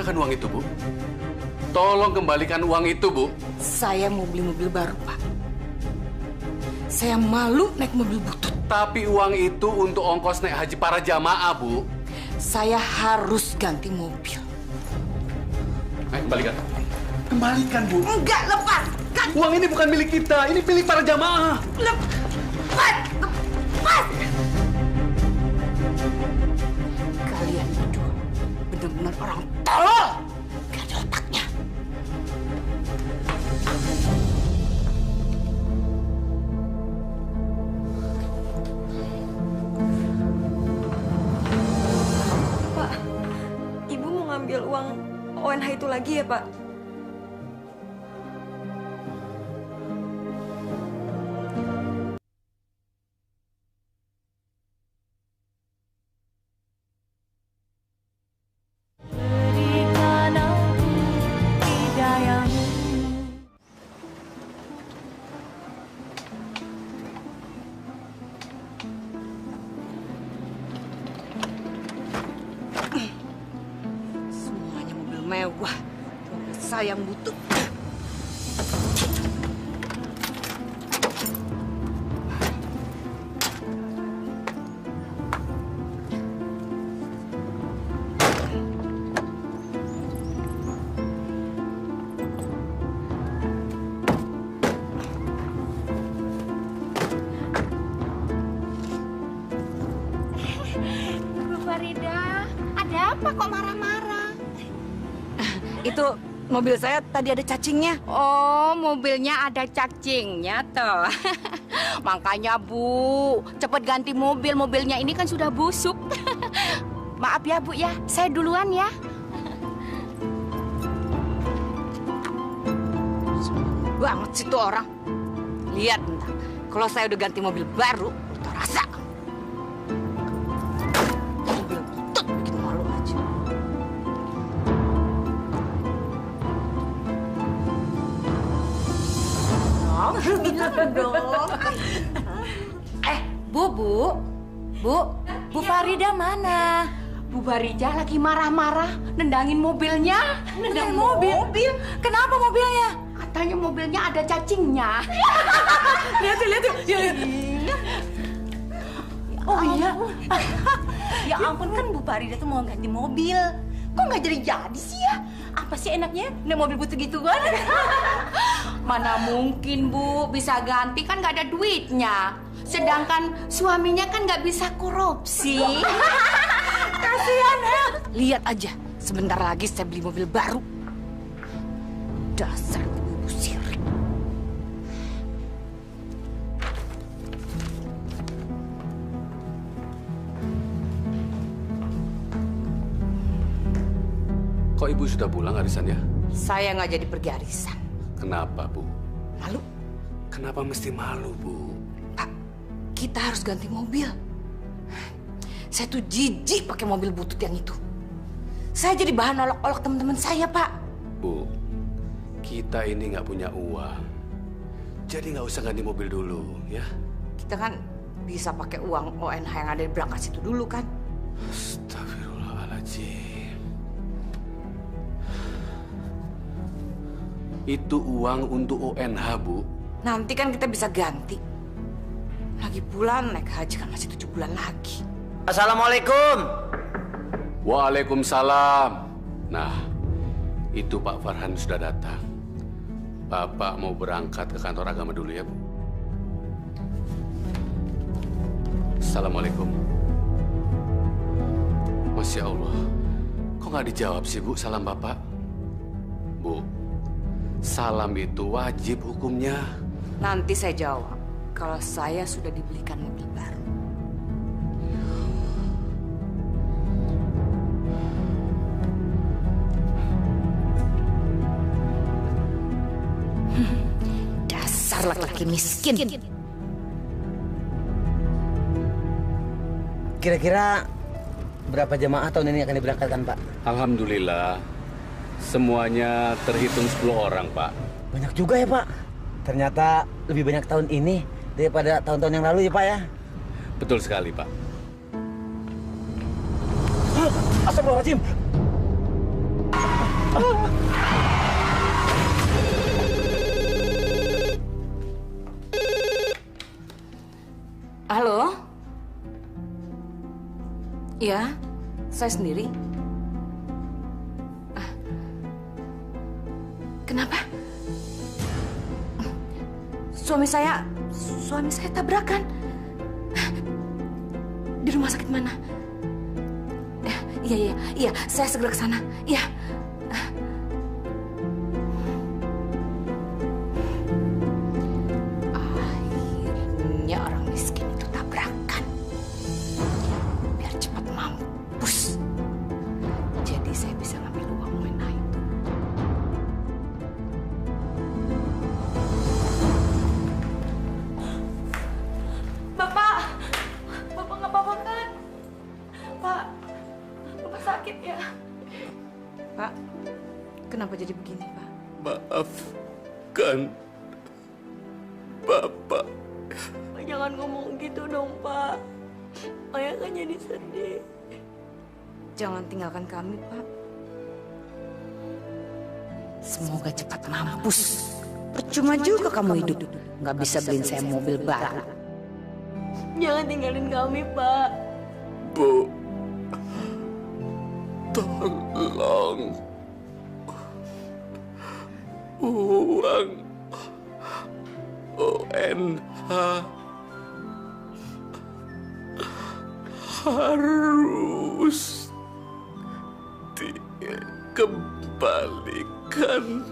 Manakah uang itu, Bu? Tolong kembalikan uang itu, Bu. Saya mau beli mobil baru, Pak. Saya malu naik mobil butut. Tapi uang itu untuk ongkos naik haji para jamaah, Bu. Saya harus ganti mobil. Kembalikan. Kembalikan, Bu. Enggak, lepaskan. Uang ini bukan milik kita, ini milik para jamaah. Lepas! Lepas! Kalian berdua benar-benar orang tolol. Gak ada otaknya. Pak, Ibu mau ngambil uang ONH itu lagi ya, Pak? Semuanya mobil mewah. Cuma saya yang butuh. Bu Farida, ada apa kok marah-marah? Itu mobil saya tadi ada cacingnya. Oh, mobilnya ada cacingnya toh. Makanya Bu, cepet ganti mobil. Mobilnya ini kan sudah busuk. Maaf ya Bu ya, saya duluan ya. Banget sih tuh orang. Lihat ntar, kalau saya udah ganti mobil baru, udah rasa. Mobil butut bikin malu aja. Bu Farida mana? Bu Farida lagi marah-marah, nendangin mobilnya. Nendangin mobil? Kenapa mobilnya? Katanya mobilnya ada cacingnya. Lihat. Oh iya. Ya ampun, kan Bu Farida tuh mau ganti mobil. Kok nggak jadi sih ya? Apa sih enaknya naik mobil butuh gitu kan? Mana mungkin Bu bisa ganti, kan nggak ada duitnya. Sedangkan suaminya kan nggak bisa korupsi. Kasihan ya. Lihat aja, sebentar lagi saya beli mobil baru. Dasar ibu sirik. Kok Ibu sudah pulang arisannya? Saya nggak jadi pergi arisan. Kenapa, Bu? Lalu, Kenapa mesti malu, Bu? Pak, kita harus ganti mobil. Saya tuh jijik pakai mobil butut yang itu. Saya jadi bahan olok-olok teman-teman saya, Pak. Bu, kita ini nggak punya uang. Jadi nggak usah ganti mobil dulu, ya? Kita kan bisa pakai uang ONH yang ada di berangkas itu dulu kan? Astagfirullahaladzim. Itu uang untuk ONH, Bu. Nanti kan kita bisa ganti. Lagi pula naik haji kan masih 7 bulan lagi. Assalamualaikum. Waalaikumsalam. Nah, itu Pak Farhan sudah datang. Bapak mau berangkat ke kantor agama dulu ya, Bu. Assalamualaikum. Masya Allah. Kok nggak dijawab sih, Bu, salam Bapak? Bu, salam itu wajib hukumnya. Nanti saya jawab kalau saya sudah dibelikan mobil baru. Dasar laki-laki miskin. Kira-kira berapa jemaah tahun ini akan diberangkatkan, Pak? Alhamdulillah, semuanya terhitung 10 orang, Pak. Banyak juga ya, Pak. Ternyata lebih banyak tahun ini daripada tahun-tahun yang lalu ya, Pak ya. Betul sekali, Pak. Astagfirullahaladzim. Halo? Ya, saya sendiri. Kenapa? Suami saya tabrakan. Di rumah sakit mana? Iya, saya segera ke sana. Iya. Akhirnya orang miskin itu tabrakan. Biar cepat mampus. Jadi saya bisa ngambil uang Wena itu. Bapak nggak apa-apa kan? Pak, Bapak sakit ya? Pak, kenapa jadi begini, Pak? Maafkan Bapak. Pak, jangan ngomong gitu dong, Pak. Ayah kan jadi sedih. Jangan tinggalkan kami, Pak. Semoga cepat mampus. Percuma juga kamu hidup. Nggak bisa beliin saya mobil baru. Jangan tinggalin kami, Pak. Bu, tolong. Uang ONH harus dikembalikan.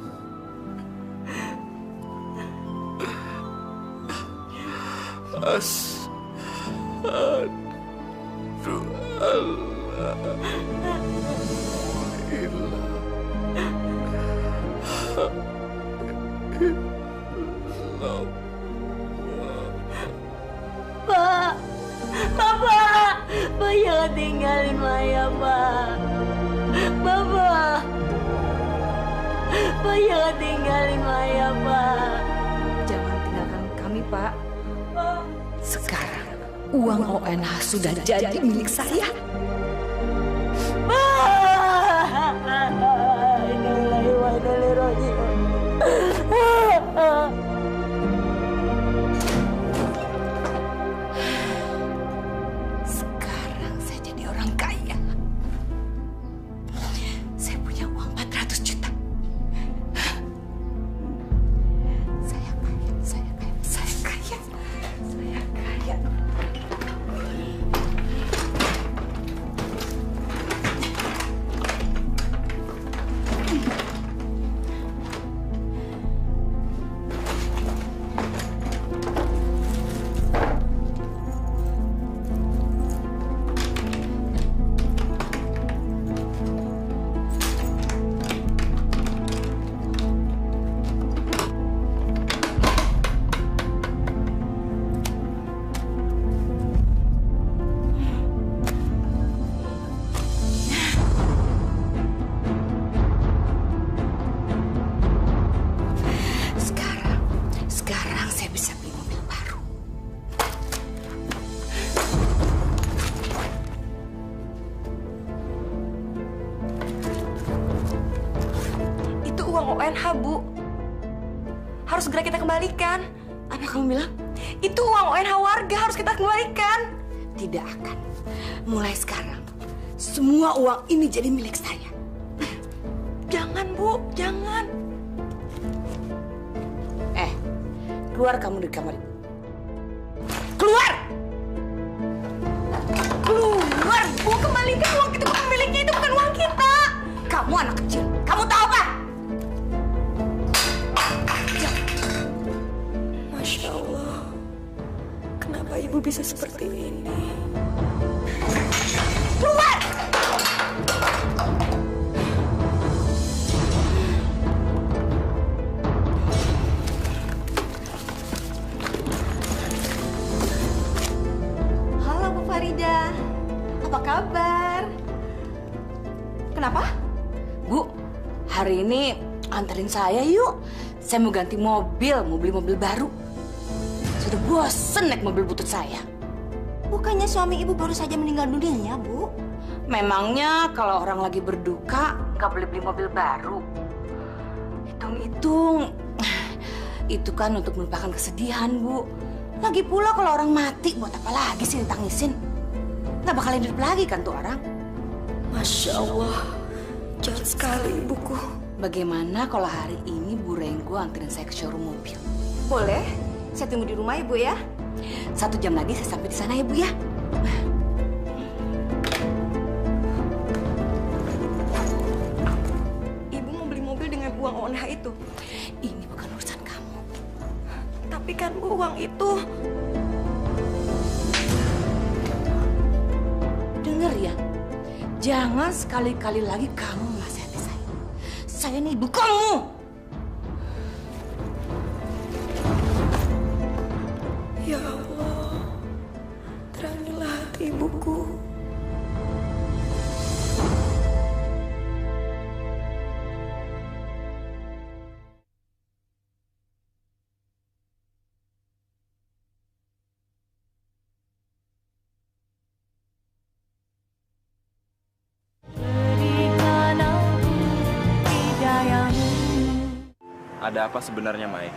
Asyhadu alla ilaha illallah. Pak, Bapak jangan tinggalin Maya, Pak. Bapak jangan tinggalin Maya, Pak. Jangan tinggalkan kami, Pak. Sekarang uang ONH sudah jadi milik saya. Sekarang saya jadi orang kaya. Saya punya uang 400 juta. Saya kaya. Sekarang saya bisa beli mobil baru. Itu uang ONH, Bu. Harus segera kita kembalikan. Apa kamu bilang? Itu uang ONH warga, harus kita kembalikan. Tidak akan. Mulai sekarang, semua uang ini jadi milik saya. Jangan, Bu, jangan. Keluar kamu dari kamar itu. Keluar! Keluar! Bu, kembalikan uang itu, bukan miliknya, itu bukan uang kita. Kamu anak kecil. Kamu tahu apa? Masya Allah. Kenapa Ibu bisa seperti ini? Keluar! Halo Bu Farida, apa kabar? Kenapa? Bu, hari ini anterin saya yuk. Saya mau ganti mobil, mau beli mobil baru. Sudah bosen naik mobil butut saya. Bukannya suami Ibu baru saja meninggal dunia, Bu? Memangnya kalau orang lagi berduka nggak boleh beli mobil baru? Hitung-hitung, itu kan untuk melupakan kesedihan, Bu. Lagi pula kalau orang mati, buat apa lagi sih ditangisin? Nggak bakalan hidup lagi kan tuh orang? Masya Allah, jahat sekali ibuku. Bagaimana kalau hari ini Bu Renggo anterin saya ke showroom mobil? Boleh, saya tunggu di rumah ibu ya. 1 jam lagi saya sampai di sana ya, Bu ya. Ibu mau beli mobil dengan uang ONH itu. Ini bukan urusan kamu. Tapi kan Bu, uang itu... Dengar ya, jangan sekali-kali lagi kamu menasihati saya. Saya ini ibu kamu. Ya Allah, terangilah hati ibuku. Ada apa sebenarnya, Mai?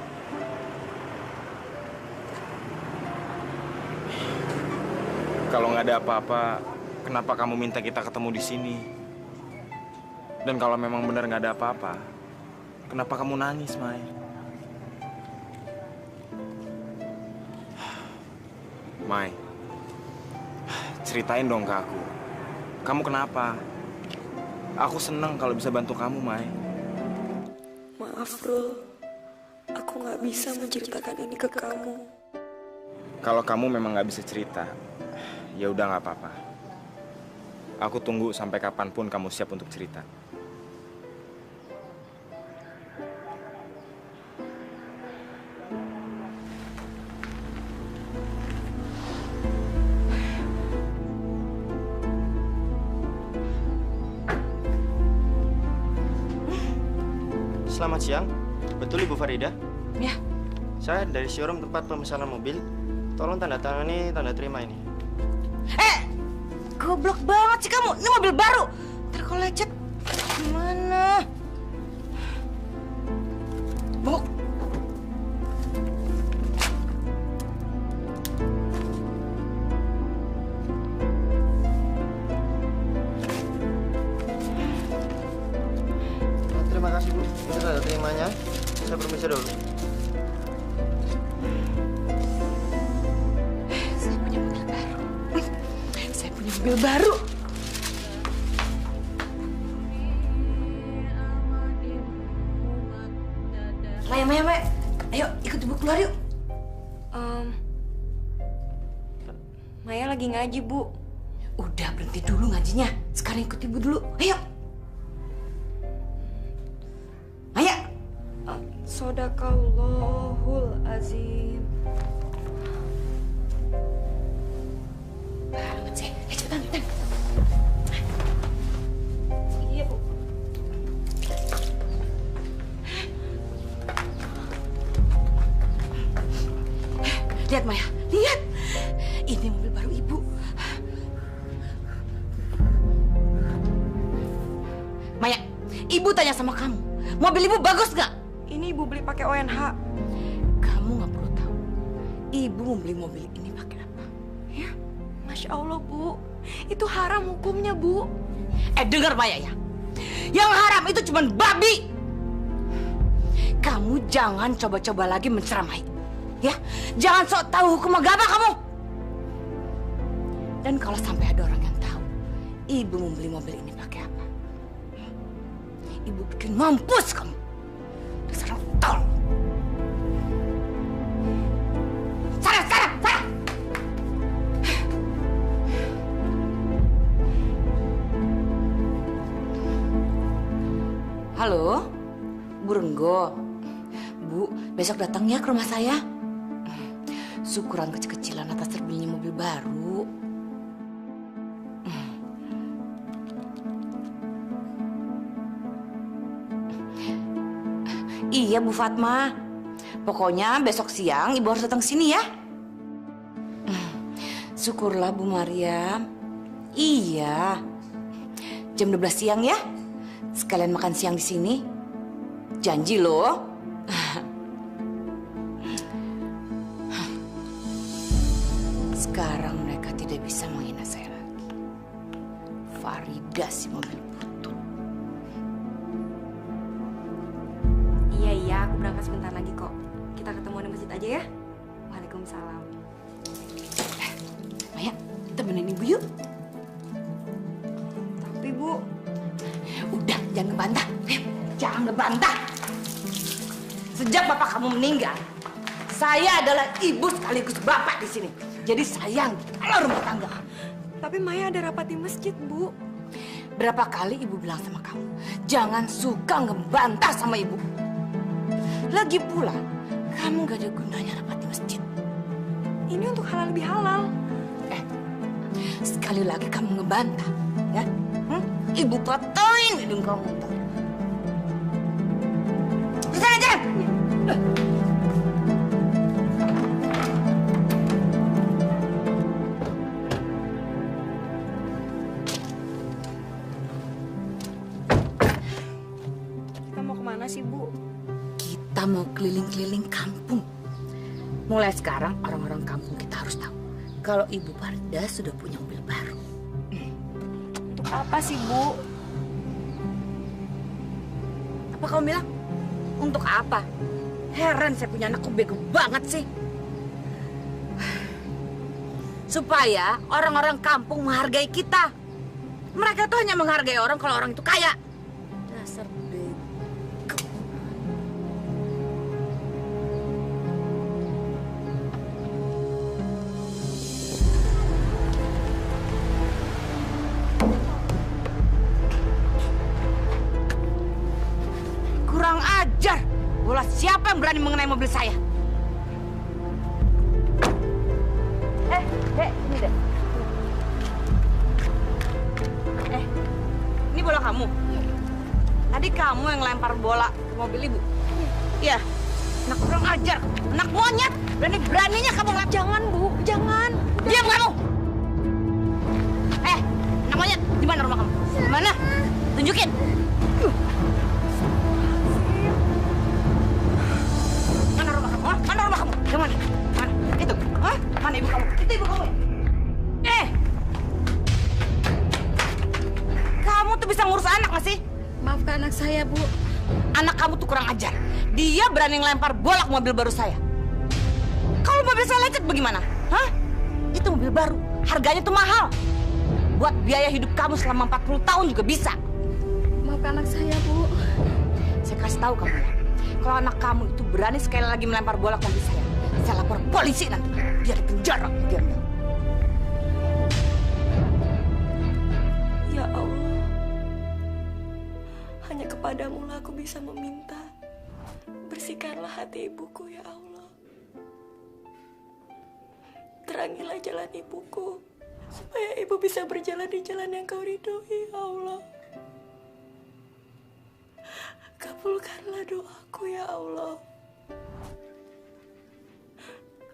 Kalau nggak ada apa-apa, kenapa kamu minta kita ketemu di sini? Dan kalau memang benar nggak ada apa-apa, kenapa kamu nangis, Mai? Mai, ceritain dong ke aku. Kamu kenapa? Aku seneng kalau bisa bantu kamu, Mai. Maaf, Rul. Aku nggak bisa menceritakan ini ke kamu. Kalau kamu memang nggak bisa cerita, ya udah nggak apa-apa. Aku tunggu sampai kapanpun kamu siap untuk cerita. Selamat siang, betul Ibu Farida? Ya. Saya dari showroom tempat pemesanan mobil. Tolong tanda tangani tanda terima ini. Goblok banget sih kamu. Ini mobil baru. Ntar kalau lecet gimana? Bu. Terima kasih Bu. Ini tanda terimanya. Saya permisi dulu. Saya punya mobil baru. Saya punya mobil baru. Maya. Ayo ikut ibu keluar yuk. Maya lagi ngaji, Bu. Udah berhenti dulu ngajinya. Sekarang ikut ibu dulu. Ayo. Maya. Sodakallahul azim. Banget sih. Cepetan. Iya, Bu. Lihat Maya, lihat. Ini mobil baru ibu. Maya, ibu tanya sama kamu, mobil ibu bagus nggak? Ini Ibu beli pakai ONH. Kamu nggak perlu tahu. Ibu membeli mobil ini pakai apa? Ya, Masya Allah, Bu. Itu haram hukumnya, Bu. Dengar Maya ya. Yang haram itu cuma babi. Kamu jangan coba-coba lagi menceramai. Ya, jangan sok tahu hukum agama kamu. Dan kalau sampai ada orang yang tahu, ibu membeli mobil ini pakai apa? Ibu bikin mampus kamu. Dasar orang tol. Sana. Halo, Bu Renggo. Bu, besok datang ya ke rumah saya. Syukuran kecil-kecilan atas terbelinya mobil baru. Iya Bu Fatma. Pokoknya besok siang Ibu harus datang sini ya. Syukurlah Bu Mariam. Iya. Jam 12 siang ya. Sekalian makan siang di sini. Janji loh. Sekarang mereka tidak bisa menghina saya lagi. Farida si mobil butut. Iya, aku berangkat sebentar lagi kok. Kita ketemu di masjid aja ya. Waalaikumsalam. Maya, kita benerin ibu yuk. Tapi Bu, Udah, jangan ngebantah. Jangan ngebantah. Sejak bapak kamu meninggal, saya adalah ibu sekaligus bapak di sini. Jadi sayang kalau rumah tangga. tapi Maya ada rapat di masjid, Bu. Berapa kali ibu bilang sama kamu, jangan suka ngebantah sama ibu. Lagi pula, kamu gak ada gunanya rapat di masjid. Ini untuk halal lebih halal. Sekali lagi kamu ngebantah, ya? Ibu patahin hidung kamu. Bisa aja. Kita mau kemana sih, Bu? Kita mau keliling-keliling kampung. Mulai sekarang orang-orang kampung kita harus tahu kalau Ibu Farida sudah punya mobil baru. Untuk apa sih, Bu? Apa kamu bilang? Untuk apa? Heran saya punya anakku bego banget sih. Supaya orang-orang kampung menghargai kita. Mereka tuh hanya menghargai orang kalau orang itu kaya. Dasar bego. Kurang ajar. Bola siapa yang berani mengenai mobil saya? Dek, ini deh. Ini bola kamu. Tadi kamu yang lempar bola ke mobil ibu. Iya. Anak kurang ajar, anak monyet. Berani-beraninya kamu ngelap. Jangan, Bu. Jangan. Diam kamu. Anak monyet, di mana rumah kamu? Di mana? Tunjukin. Mana rumah kamu? Hah? Mana rumah kamu? Di mana? Mana? Itu. Hah? Mana ibu kamu? Itu ibu kamu. Kamu tuh bisa ngurus anak nggak sih? Maafkan anak saya, Bu. Anak kamu tuh kurang ajar. Dia berani ngelempar bola ke mobil baru saya. Kalau mobil saya lecet bagaimana? Hah? Itu mobil baru. Harganya tuh mahal. Buat biaya hidup kamu selama 40 tahun juga bisa. Maafkan anak saya, Bu. Saya kasih tahu kamu ya. Kalau anak kamu itu berani sekali lagi melempar bola ke mobil saya lapor polisi nanti. Biar di penjara. Biar. Ya Allah. Hanya kepadamu lah aku bisa meminta. Bersihkanlah hati ibuku, ya Allah. Terangilah jalan ibuku. Supaya ibu bisa berjalan di jalan yang kau ridhoi, ya Allah. Kabulkanlah doaku, ya Allah.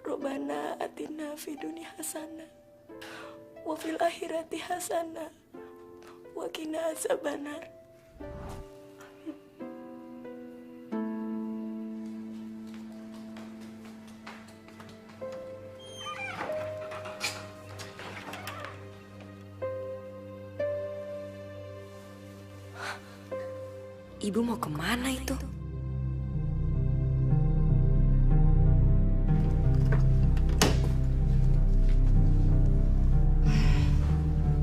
Robbana atina fid dunya hasanah wa fil akhirati hasanah wa qina azabannar. Ibu mau kemana itu?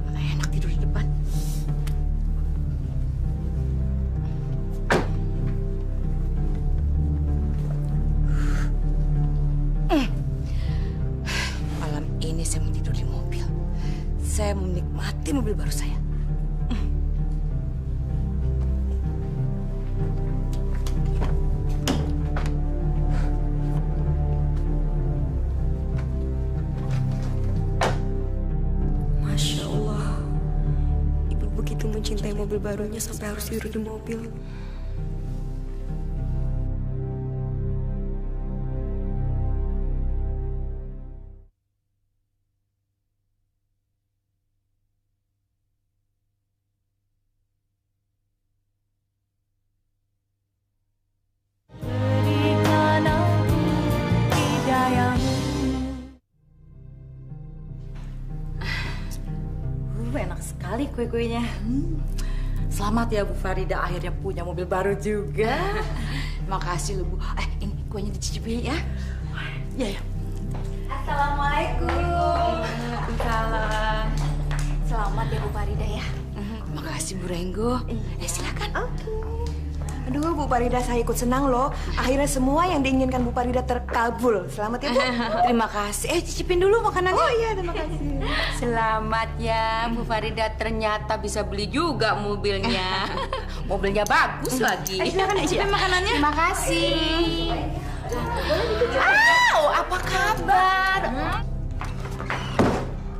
Mana enak tidur di depan. Malam ini saya mau tidur di mobil. Saya mau menikmati mobil baru saya. Masya Allah. Ibu begitu mencintai mobil barunya sampai harus tidur di mobil. enak sekali kue-kuenya. Selamat ya Bu Farida, akhirnya punya mobil baru juga. Makasih lu Bu. Ini kuenya dicicipin ya. Ya. Assalamualaikum. Waalaikumsalam. Selamat ya Bu Farida ya. Makasih Bu Renggo. Silakan. Aduh Bu Farida, saya ikut senang loh. Akhirnya semua yang diinginkan Bu Farida terkabul. Selamat ya Bu. Terima kasih. Cicipin dulu makanannya. Oh iya, terima kasih. Selamat ya Bu Farida, ternyata bisa beli juga mobilnya. Mobilnya bagus lagi. Silakan dicicipin makanannya. Terima kasih. Apa kabar?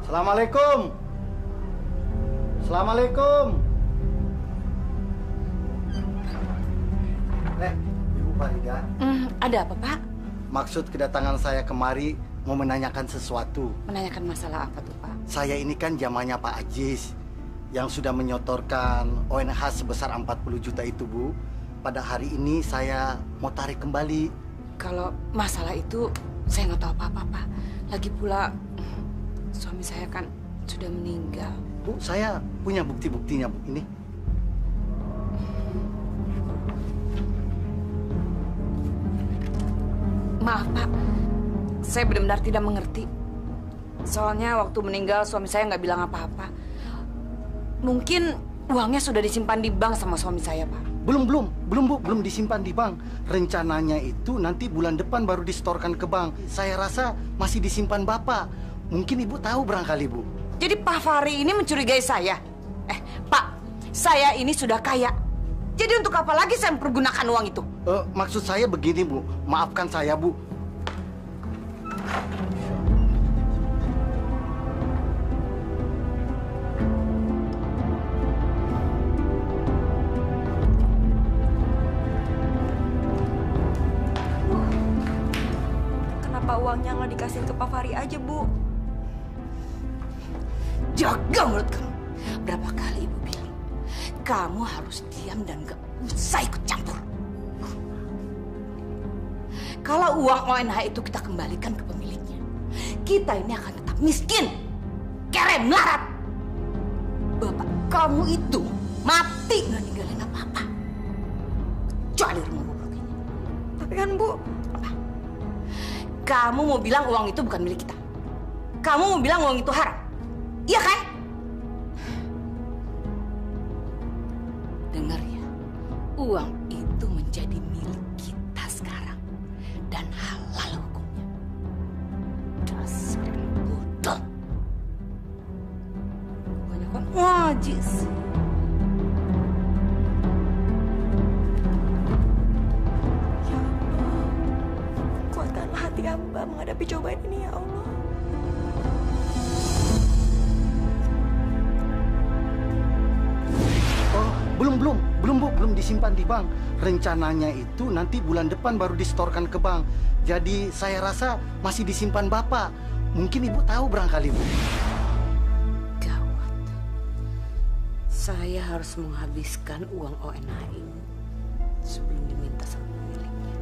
Assalamualaikum. Assalamualaikum. Ibu Farida. Ada apa Pak? Maksud kedatangan saya kemari mau menanyakan sesuatu. Menanyakan masalah apa tuh Pak? Saya ini kan jamannya Pak Ajis yang sudah menyotorkan ONH sebesar 40 juta itu, Bu. Pada hari ini saya mau tarik kembali. Kalau masalah itu saya nggak tahu apa-apa Pak. Lagi pula suami saya kan sudah meninggal. Bu, saya punya bukti-buktinya, Bu. Ini. Maaf Pak, saya benar-benar tidak mengerti. Soalnya waktu meninggal suami saya nggak bilang apa-apa. Mungkin uangnya sudah disimpan di bank sama suami saya Pak. Belum, Bu. Belum disimpan di bank. Rencananya itu nanti bulan depan baru disetorkan ke bank. Saya rasa masih disimpan Bapak. Mungkin Ibu tahu barangkali, Bu. Jadi Pak Fahri ini mencurigai saya? Pak, saya ini sudah kaya. Jadi untuk apa lagi saya mempergunakan uang itu? Maksud saya begini, Bu. Maafkan saya, Bu. Kenapa uangnya nggak dikasih ke Pak Fahri aja, Bu? Jaga mulut kamu. Berapa kali Ibu bilang, kamu harus diam dan gak usah ikut campur. Kalau uang ONH itu kita kembalikan ke pemiliknya, kita ini akan tetap miskin, kere melarat. Bapak kamu itu mati nggak ninggalin apa-apa, kecuali rumah bobrok ini. Tapi kan Bu, Apa? Kamu mau bilang uang itu bukan milik kita? Kamu mau bilang uang itu haram? Iya kan? Dengar ya, uang itu menjadi milik kita sekarang dan halal hukumnya. Dasar bodoh. Banyak kan ngaji sih. kuatkanlah hati hamba menghadapi cobaan ini ya Allah. Belum disimpan di bank. Rencananya itu nanti bulan depan baru disetorkan ke bank. Jadi saya rasa masih disimpan Bapak. Mungkin Ibu tahu barangkali, Bu. Gawat. Saya harus menghabiskan uang ONH ini sebelum diminta sama pemiliknya.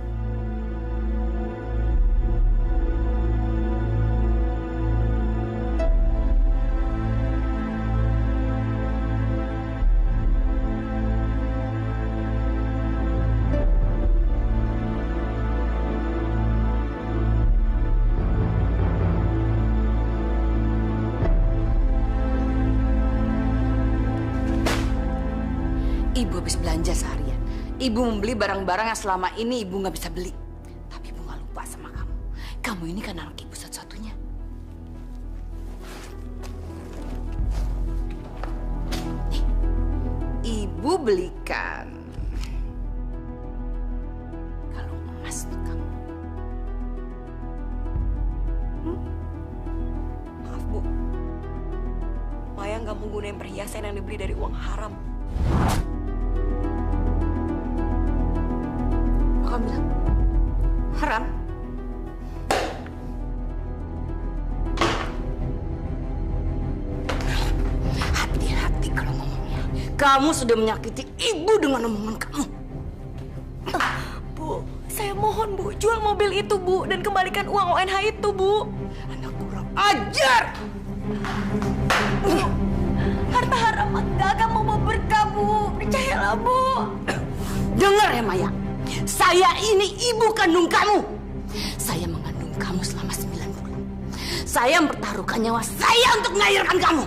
Ibu habis belanja seharian. Ibu membeli barang-barang yang selama ini ibu nggak bisa beli. Tapi ibu nggak lupa sama kamu. Kamu ini kan anak ibu satu-satunya. Nih, ibu belikan kalung emas untuk kamu. Maaf Bu, Maya nggak mau gunain perhiasan yang dibeli dari uang haram. Kamu bilang haram? Hati-hati kalau ngomongnya. Kamu sudah menyakiti ibu dengan omongan kamu. Bu, saya mohon Bu, jual mobil itu Bu dan kembalikan uang ONH itu Bu. Anak kurang ajar. Saya ini ibu kandung kamu. Saya mengandung kamu selama 9 bulan. Saya mempertaruhkan nyawa saya untuk melahirkan kamu.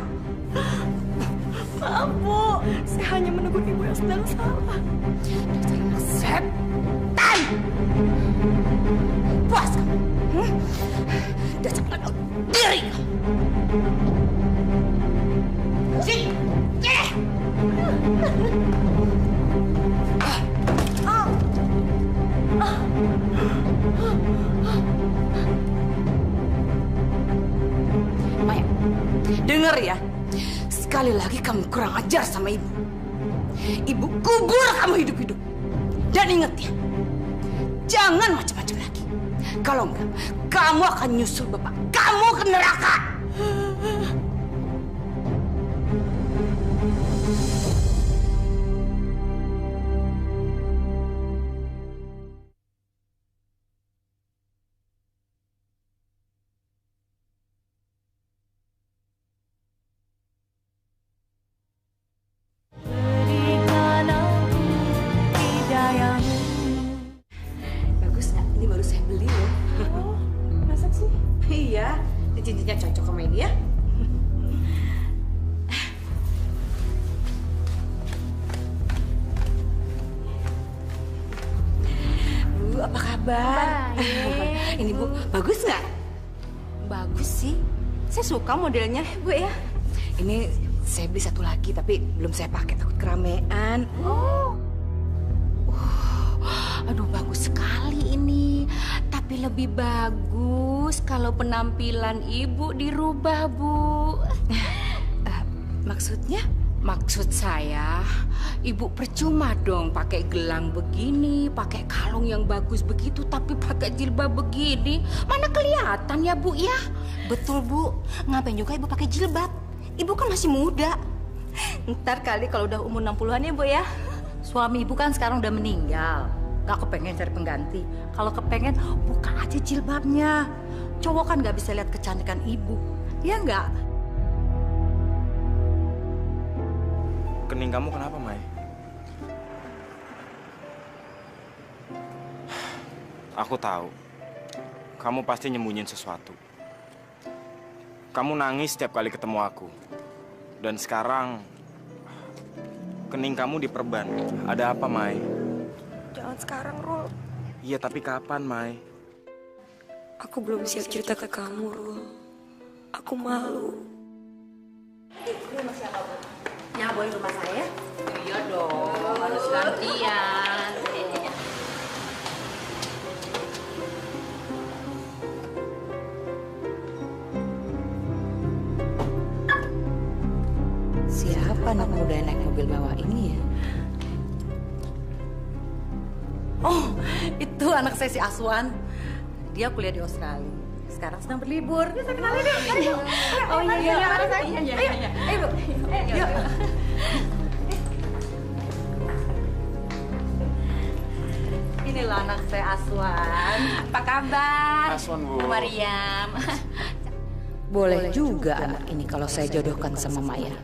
Maaf, Bu. Saya hanya menegur ibu yang sedang salah. Dasar anak setan. Puas kamu? Dasar nggak tahu diri kamu. Sini. Maya, dengar ya. Sekali lagi kamu kurang ajar sama ibu. Ibu kubur kamu hidup-hidup. Dan ingat ya, jangan macam-macam lagi. Kalau enggak, kamu akan nyusul bapak kamu ke neraka. Bagus nggak? Ini baru saya beli loh. Oh, masa sih? Iya, ini cincinnya cocok sama ini ya. Bu, apa kabar? Baik. Ini Bu, bagus nggak? Bagus sih. Saya suka modelnya, Bu ya. Ini saya beli satu lagi, tapi belum saya pakai, takut keramaian. Aduh, bagus sekali ini. Tapi lebih bagus kalau penampilan ibu dirubah, Bu. Maksudnya? Maksud saya, ibu percuma dong pakai gelang begini, pakai kalung yang bagus begitu, tapi pakai jilbab begini. Mana kelihatan ya, Bu ya? Betul, Bu. Ngapain juga ibu pakai jilbab? Ibu kan masih muda. Ntar kali kalau udah umur 60-an ya, Bu ya. Suami ibu kan sekarang udah meninggal. Gak kepengen cari pengganti. Kalau kepengen, buka aja jilbabnya. Cowok kan gak bisa lihat kecantikan ibu. Iya nggak? Kening kamu kenapa, Mai? Aku tahu. Kamu pasti nyembunyiin sesuatu. Kamu nangis setiap kali ketemu aku. Dan sekarang kening kamu diperban. Ada apa, Mai? Jangan sekarang, Rul. Iya, tapi kapan, Mai? Aku belum siap cerita ke kamu, Rul. Aku malu. Ya, boleh rumah saya? Iya dong, harus gantian. Siapa anak muda yang naik mobil mewah ini ya? Oh, itu anak saya si Aswan. Dia kuliah di Australia. Sekarang sedang berlibur. Bisa kenalin deh. Ayo. Oh iya, iya. Ayo, Bu. Ayo. Inilah anak saya Aswan. Apa kabar? Aswan, Bu. Mariam. Boleh juga anak ini kalau saya jodohkan sama Maya.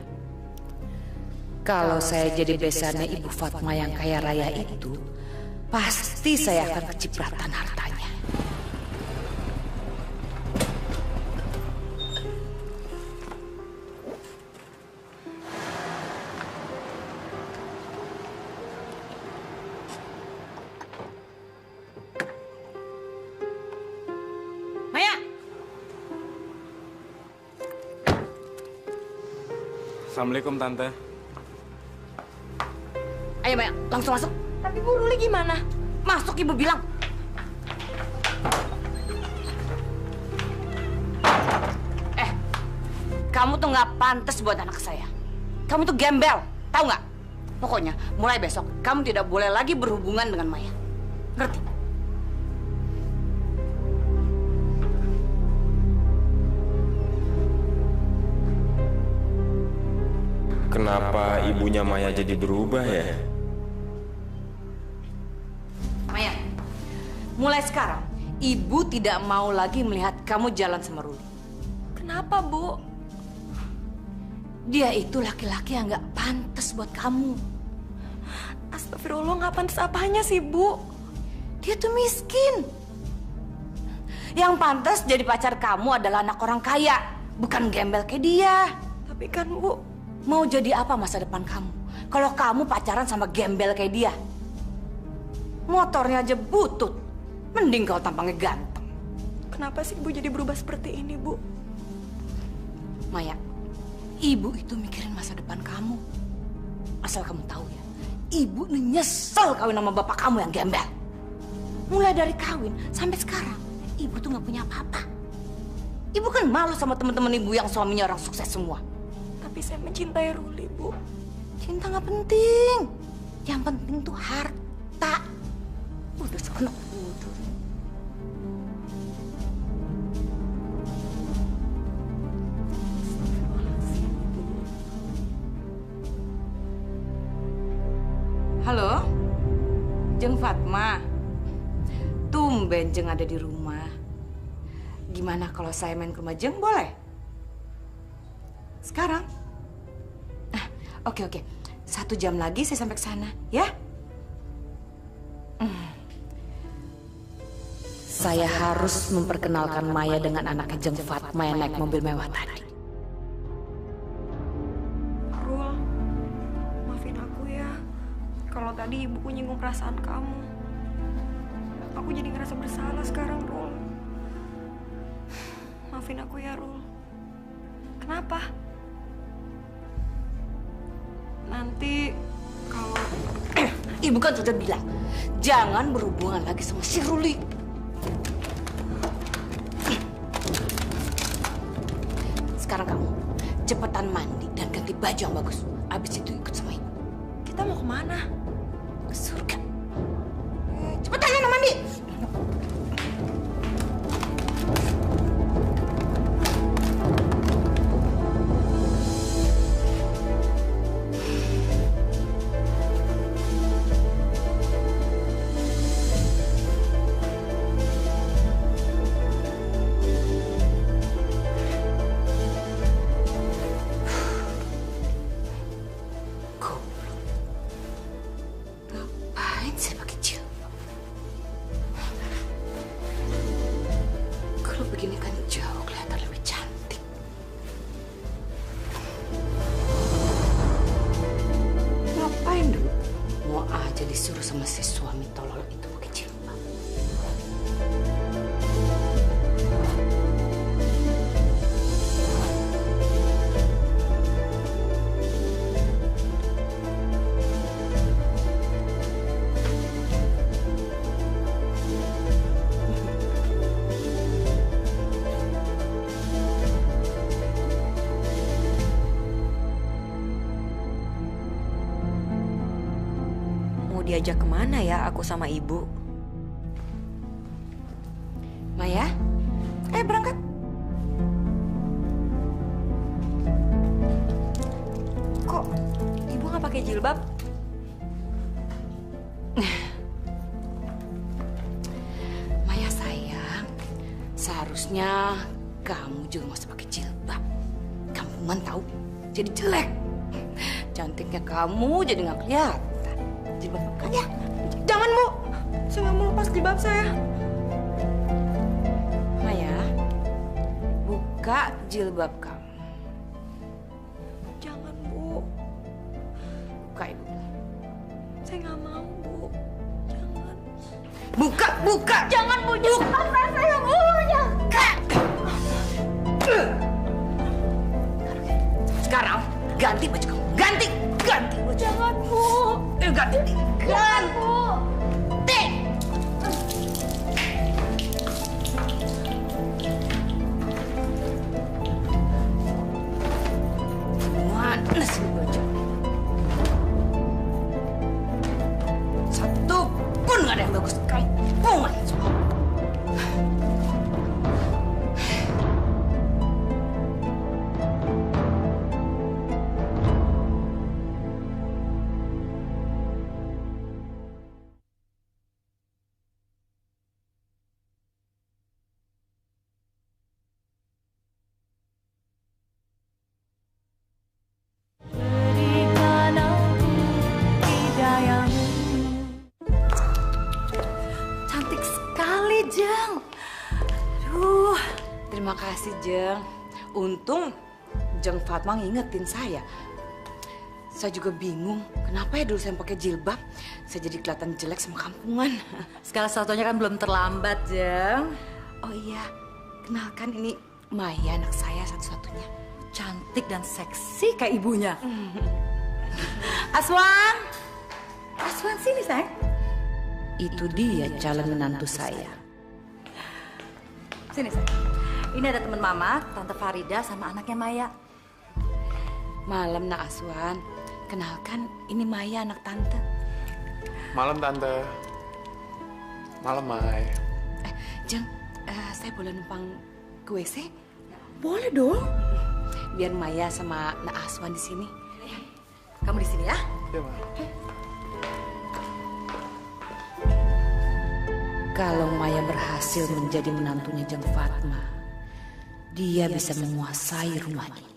Kalau saya jadi besannya Ibu Fatma yang kaya raya itu, pasti saya akan kecipratan hartanya. Maya! Assalamualaikum, Tante. Ayo Maya, langsung masuk. Tapi Bu Ruli gimana? Masuk Ibu bilang. Kamu tuh nggak pantas buat anak saya. Kamu tuh gembel, tahu nggak? Pokoknya mulai besok kamu tidak boleh lagi berhubungan dengan Maya. Ngerti? Kenapa ibunya Maya jadi berubah ya? Maya, mulai sekarang Ibu tidak mau lagi melihat kamu jalan sama Ruli. Kenapa, Bu? Dia itu laki-laki yang nggak pantas buat kamu. Astagfirullah, nggak pantas apanya sih, Bu? Dia tuh miskin. Yang pantas jadi pacar kamu adalah anak orang kaya, bukan gembel kayak dia. Tapi kan Bu, mau jadi apa masa depan kamu kalau kamu pacaran sama gembel kayak dia? Motornya aja butut, mending kau tampangnya ganteng. kenapa sih Ibu jadi berubah seperti ini, Bu? Maya, ibu itu mikirin masa depan kamu. Asal kamu tahu ya, ibu nyesel kawin sama bapak kamu yang gembel. Mulai dari kawin sampai sekarang, ibu tuh nggak punya apa-apa. Ibu kan malu sama teman-teman ibu yang suaminya orang sukses semua. Tapi saya mencintai Ruli, Bu. Cinta nggak penting. Yang penting tuh harta. Udah sono udah. Halo, Jeng Fatma. Tumben Jeng ada di rumah. Gimana kalau saya main ke rumah Jeng, boleh? Sekarang? Oke. 1 jam lagi saya sampai ke sana, ya? Saya harus memperkenalkan Maya dengan anaknya Jeng Fatma yang naik mobil mewah tadi. Rul, maafin aku ya. Kalau tadi ibuku nyinggung perasaan kamu. Aku jadi ngerasa bersalah sekarang, Rul. Maafin aku ya, Rul. Kenapa? Nanti kalau Ibu kan sudah bilang, jangan berhubungan lagi sama si Ruli. Sekarang kamu cepetan mandi dan ganti baju yang bagus. Abis itu ikut sama ibu. kita mau kemana? Ke surga. Cepetan ya mandi. Ngapain saya pakai jilbab? Kalau begini kan jauh kelihatan lebih cantik. Ngapain dulu? Mau aja disuruh sama si suami tolol itu pakai jilbab. Mau diajak kemana ya aku sama ibu? Maya, berangkat. Kok ibu nggak pakai jilbab? Maya sayang, seharusnya kamu juga mesti pakai jilbab. Kampungan tahu, jadi jelek. Cantiknya kamu jadi nggak kelihatan. Jilbab bukan ya? Jangan, Bu. Saya nggak mau lepas jilbab saya. Maya, buka jilbab kamu. Jangan, Bu. Buka ibu. Saya nggak mau, Bu. Jangan. Buka. Jangan, Bu. Buka saya, Bu. Buka. Sekarang ganti baju kamu. Ganti baju. Jangan, Bu. Ganti. Jangan, Bu. Mana sih baju? Satu pun nggak ada yang bagus. Kampungan semua. Jadi Jeng. Untung Jeng Fatma ngingetin saya. Saya juga bingung, kenapa ya dulu saya pakai jilbab, saya jadi kelihatan jelek sama kampungan. Segala sesuatunya kan belum terlambat, Jeng. Oh iya, kenalkan ini Maya, anak saya satu-satunya. Cantik dan seksi kayak ibunya. Aswan! Aswan, sini, sayang. Itu dia calon menantu saya. Sini, sayang. Ini ada teman Mama, Tante Farida sama anaknya Maya. Malam, Nak Aswan. Kenalkan, ini Maya, anak Tante. Malam, Tante. Malam, Mai. Jeng, saya boleh numpang ke WC? Boleh dong. Biar Maya sama Nak Aswan di sini. Kamu di sini ya? Iya, Ma. Kalau Maya berhasil menjadi menantunya Jeng Fatma, dia bisa menguasai rumah ini.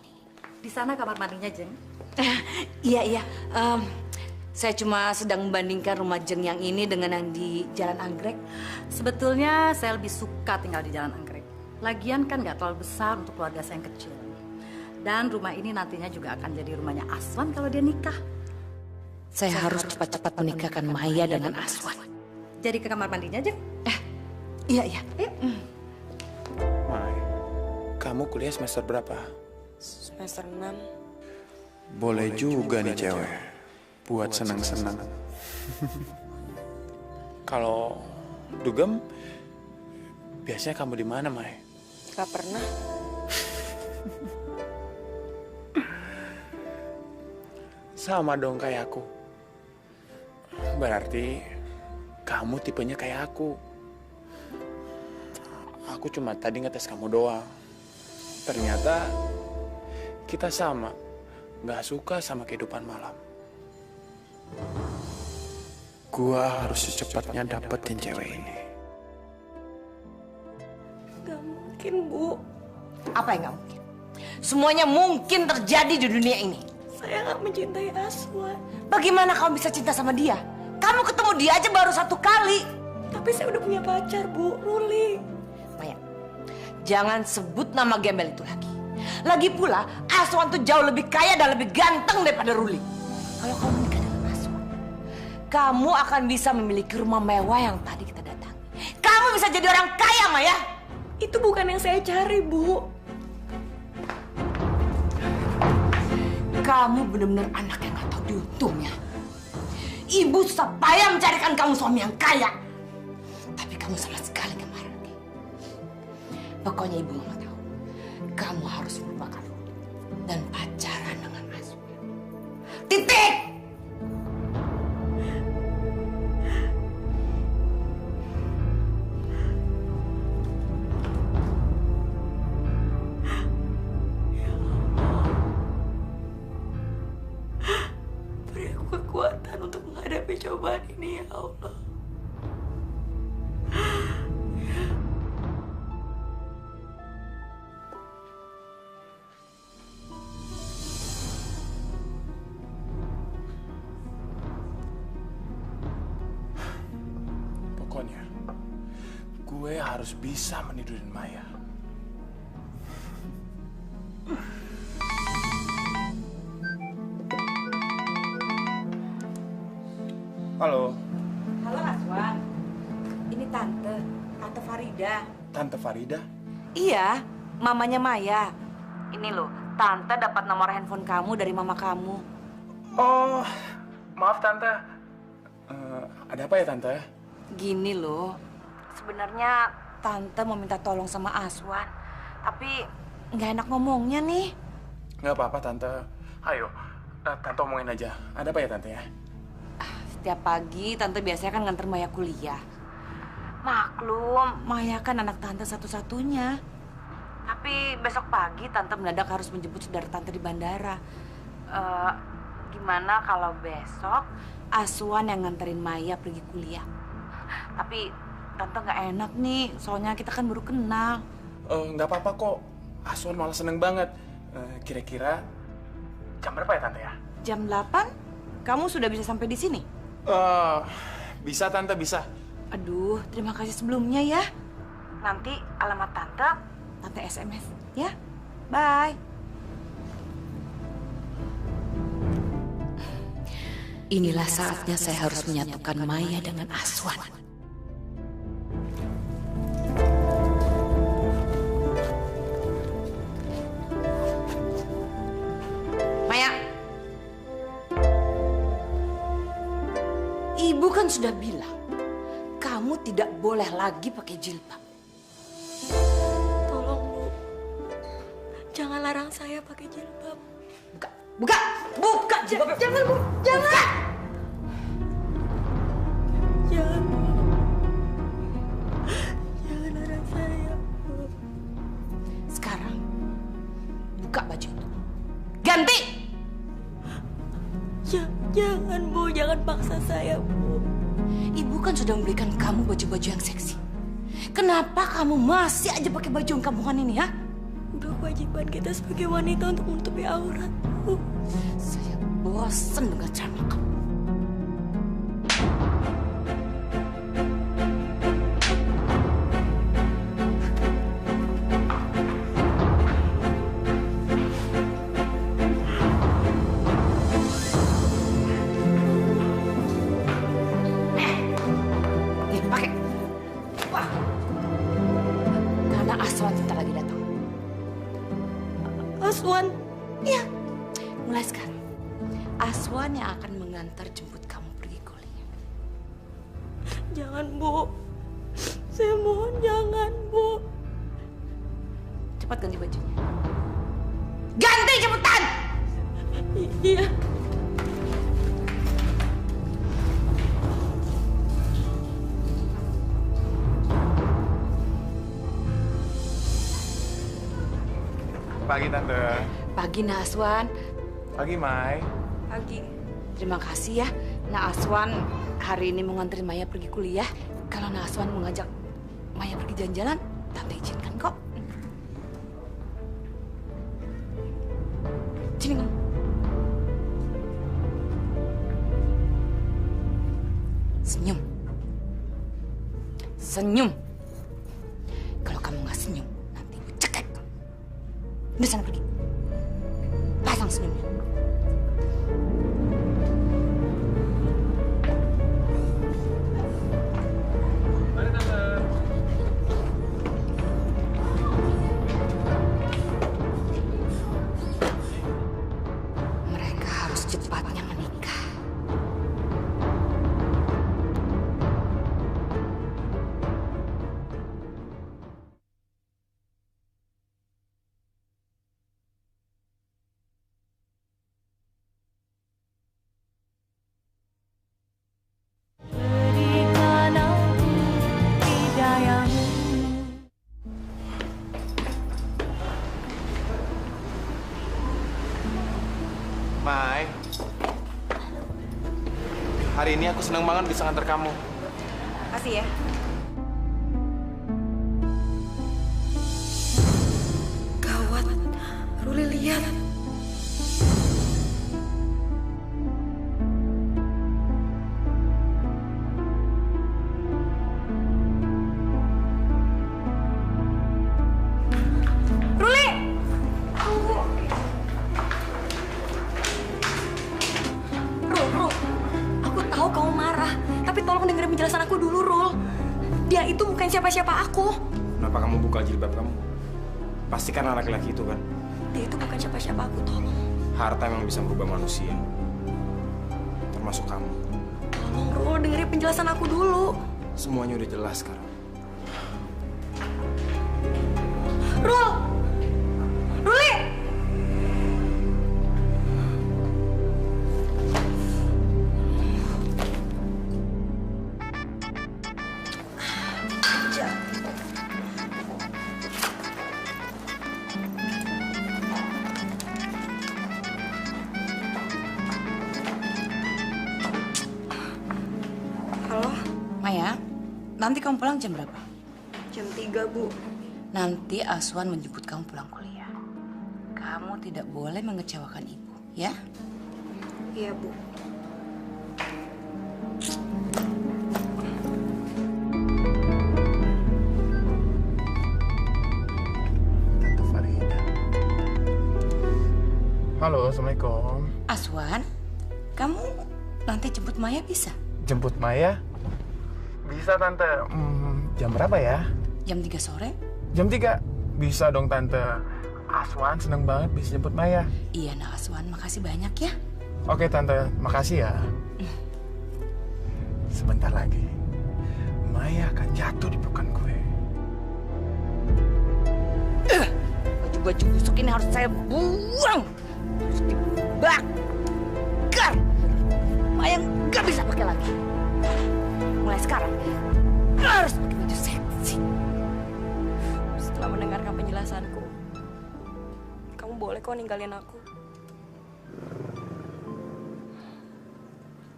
Di sana kamar mandinya, Jeng. Iya. Saya cuma sedang membandingkan rumah Jeng yang ini dengan yang di Jalan Anggrek. Sebetulnya saya lebih suka tinggal di Jalan Anggrek. Lagian kan nggak terlalu besar untuk keluarga saya yang kecil. Dan rumah ini nantinya juga akan jadi rumahnya Aswan kalau dia nikah. Saya harus cepat-cepat menikahkan Maya dengan Aswan. Jadi ke kamar mandinya, Jeng. Iya. Mai, kamu kuliah semester berapa? Semester 6. Boleh juga nih cewek, buat senang-senang. Kalau dugem, biasanya kamu di mana, Mai? Gak pernah. Sama dong kayak aku. Berarti kamu tipenya kayak aku. Aku cuma tadi ngetes kamu doang. Ternyata kita sama. Gak suka sama kehidupan malam. Gua harus secepatnya dapetin cewek ini. Gak mungkin, Bu. Apa yang gak mungkin? Semuanya mungkin terjadi di dunia ini. Saya gak mencintai Aswan. Bagaimana kamu bisa cinta sama dia? Kamu ketemu dia aja baru 1 kali. Tapi saya udah punya pacar, Bu. Ruli. Maya, jangan sebut nama gembel itu lagi. Lagi pula, Aswan tuh jauh lebih kaya dan lebih ganteng daripada Ruli. Kalau kamu menikah dengan Aswan, kamu akan bisa memiliki rumah mewah yang tadi kita datangi. Kamu bisa jadi orang kaya, Maya. Itu bukan yang saya cari, Bu. Kamu benar-benar anak yang gak tahu diuntungnya. Ibu susah payah mencarikan kamu suami yang kaya. Tapi kamu sama sekali gak marah. Pokoknya ibu mau tahu. Kamu harus melupakan Ruli dan pacaran dengan Aswan. Titik! Beri aku kekuatan untuk menghadapi cobaan ini, ya Allah. Pokoknya, gue harus bisa menidurin Maya. Halo, Halo Aswan. Ini Tante Farida. Tante Farida. Iya, mamanya Maya. Ini loh, Tante dapat nomor handphone kamu dari mama kamu. Oh, maaf Tante. Ada apa ya Tante? Gini loh, sebenarnya Tante mau minta tolong sama Aswan. Tapi nggak enak ngomongnya nih. Nggak apa-apa Tante. Ayo, Tante omongin aja. Ada apa ya Tante ya? Setiap pagi Tante biasanya kan nganter Maya kuliah. Maklum, Maya kan anak Tante satu-satunya. Tapi besok pagi Tante mendadak harus menjemput saudara Tante di bandara. Gimana kalau besok Aswan yang nganterin Maya pergi kuliah? Tapi Tante nggak enak nih, soalnya kita kan baru kenal. Nggak apa-apa kok. Aswan malah seneng banget. Kira-kira jam berapa ya Tante ya? Jam 8? Kamu sudah bisa sampai di sini? Bisa Tante, bisa. Aduh, terima kasih sebelumnya ya. Nanti alamat Tante SMS. Ya, bye. Inilah saatnya saya harus menyatukan Maya dengan Aswan. Maya. Ibu kan sudah bilang, kamu tidak boleh lagi pakai jilbab. Tolong, Bu. Jangan larang saya pakai jilbab. Buka jilbabnya. Jangan, Bu. Jangan. Jangan, Bu. Jangan larang saya, Bu. Sekarang, buka baju itu. Ganti. Jangan, Bu. Jangan paksa saya, Bu. Ibu kan sudah memberikan kamu baju-baju yang seksi. Kenapa kamu masih aja pakai baju yang kampungan ini, ha? Udah kewajiban kita sebagai wanita untuk menutupi aurat, Bu. Saya bosan dengan cara kamu. Pakai. Wah. Karena Aswan sebentar lagi datang. Aswan? Iya. Mulai sekarang, Aswan yang akan mengantar jemput kamu pergi kuliah. Jangan, Bu. Saya mohon jangan, Bu. Cepat ganti bajunya. Ganti cepetan! Iya. Pagi Tante. Pagi, Nak Aswan. Pagi Mai. Pagi. Terima kasih ya, Nak Aswan hari ini mau nganterin Maya pergi kuliah. Kalau Nak Aswan mau ngajak Maya pergi jalan-jalan, Tante izinkan kok. Sini kamu. Senyum. Senyum. Kalau kamu nggak senyum, nanti ibu cekek. Udah sana pergi. Pasang senyumnya. Mereka harus cepatnya menikah. Mai, hari ini aku senang banget bisa nganter kamu. Makasih ya. Gawat. Ruli lihat. Ruli! Tunggu. Rul, aku tahu kamu marah, tapi tolong dengerin penjelasan aku dulu, Rul. Dia itu bukan siapa-siapa aku. Kenapa kamu buka jilbab kamu? Pasti karena laki-laki itu kan? Dia itu bukan siapa-siapa aku, tolong. Harta memang bisa merubah manusia. Termasuk kamu. Tolong, Rul, dengerin penjelasan aku dulu. Semuanya udah jelas sekarang. Rul! Ruli! Halo, Maya, nanti kamu pulang jam berapa? jam 3, Bu. Nanti Aswan menjemput kamu pulang kuliah. Kamu tidak boleh mengecewakan ibu, ya? Iya, Bu. Tante Farida. Halo, Assalamualaikum. Aswan, kamu nanti jemput Maya bisa? Jemput Maya? Bisa, Tante. Jam berapa ya? Jam 3 sore? Jam 3? Bisa dong, Tante. Aswan seneng banget bisa jemput Maya. Iya, nah Aswan, makasih banyak ya. Oke, Tante. Makasih ya. Sebentar lagi, Maya akan jatuh di pelukan gue. Baju-baju busuk ini harus saya buang. Harus dibakar. Maya nggak bisa pakai lagi. Mulai sekarang harus pakai baju seksi. Setelah mendengarkan penjelasanku, kamu boleh kok ninggalin aku.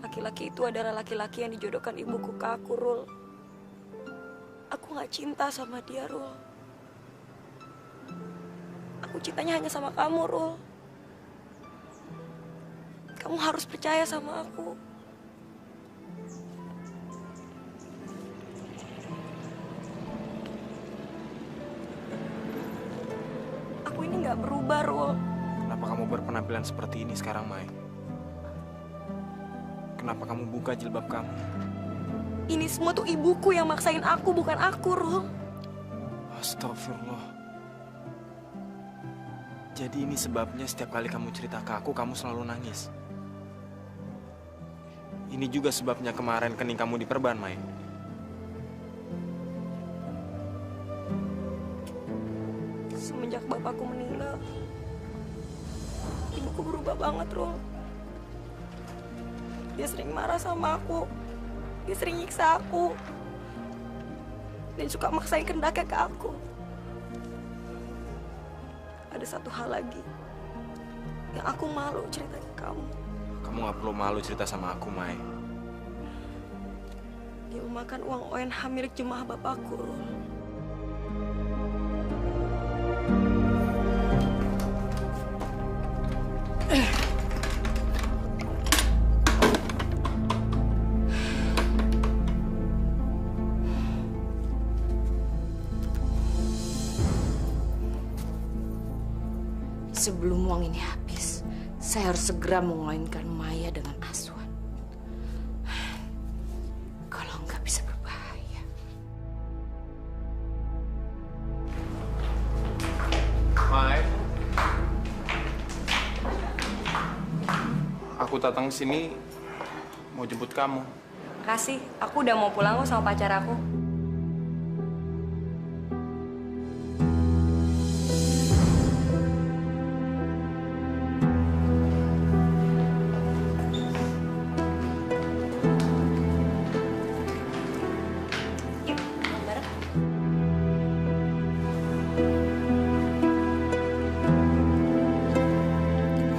Laki-laki itu adalah laki-laki yang dijodohkan ibuku ke aku, Rul. Aku gak cinta sama dia, Rul. Aku cintanya hanya sama kamu, Rul. Kamu harus percaya sama aku. Aku ini gak berubah, Rul. Kenapa kamu berpenampilan seperti ini sekarang, Mai? Kenapa kamu buka jilbab kamu? Ini semua tuh ibuku yang maksain aku, bukan aku, Rul. Astagfirullah. Jadi ini sebabnya setiap kali kamu cerita ke aku, kamu selalu nangis. Ini juga sebabnya kemarin kening kamu diperban, Mai. Semenjak bapakku meninggal, ibuku berubah banget, Rul. Dia sering marah sama aku. Dia sering nyiksa aku. Dan suka maksain kehendaknya ke aku. Ada satu hal lagi yang aku malu cerita ke kamu. Kamu gak perlu malu cerita sama aku, Mai. Dia memakan uang ONH milik jemaah bapakku, Rul. Sebelum uang ini habis, saya harus segera mengawinkan Maya dengan Aswan. Kalau nggak bisa berbahaya. Mai, aku datang sini mau jemput kamu. Kasih, aku udah mau pulang kok sama pacar aku.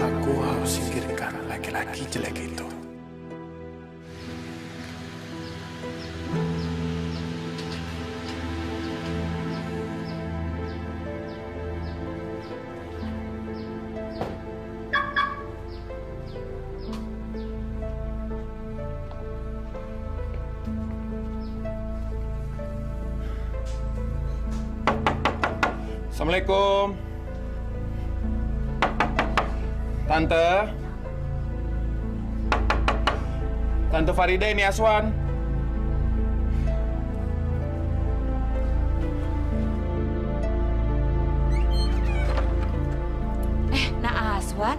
Aku harus singkirkan laki-laki jelek itu. Assalamualaikum. Tante. Tante Farida, ini Aswan. Nah Aswan,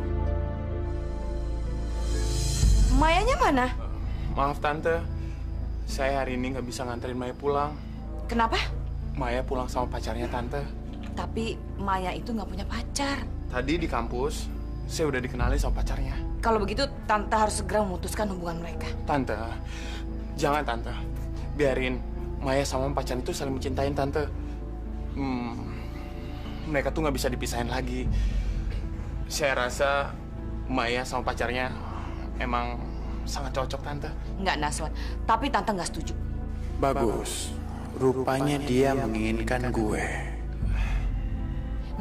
Mayanya mana? Maaf Tante, saya hari ini nggak bisa nganterin Maya pulang. Kenapa? Maya pulang sama pacarnya Tante. Tapi Maya itu nggak punya pacar. Tadi di kampus, saya udah dikenali sama pacarnya. Kalau begitu, Tante harus segera memutuskan hubungan mereka. Tante, jangan Tante. Biarin Maya sama pacar itu saling mencintain Tante. Mereka tuh nggak bisa dipisahin lagi. Saya rasa Maya sama pacarnya emang sangat cocok Tante. Nggak, Naswan. Tapi Tante nggak setuju. Bagus. Rupanya dia menginginkan gue.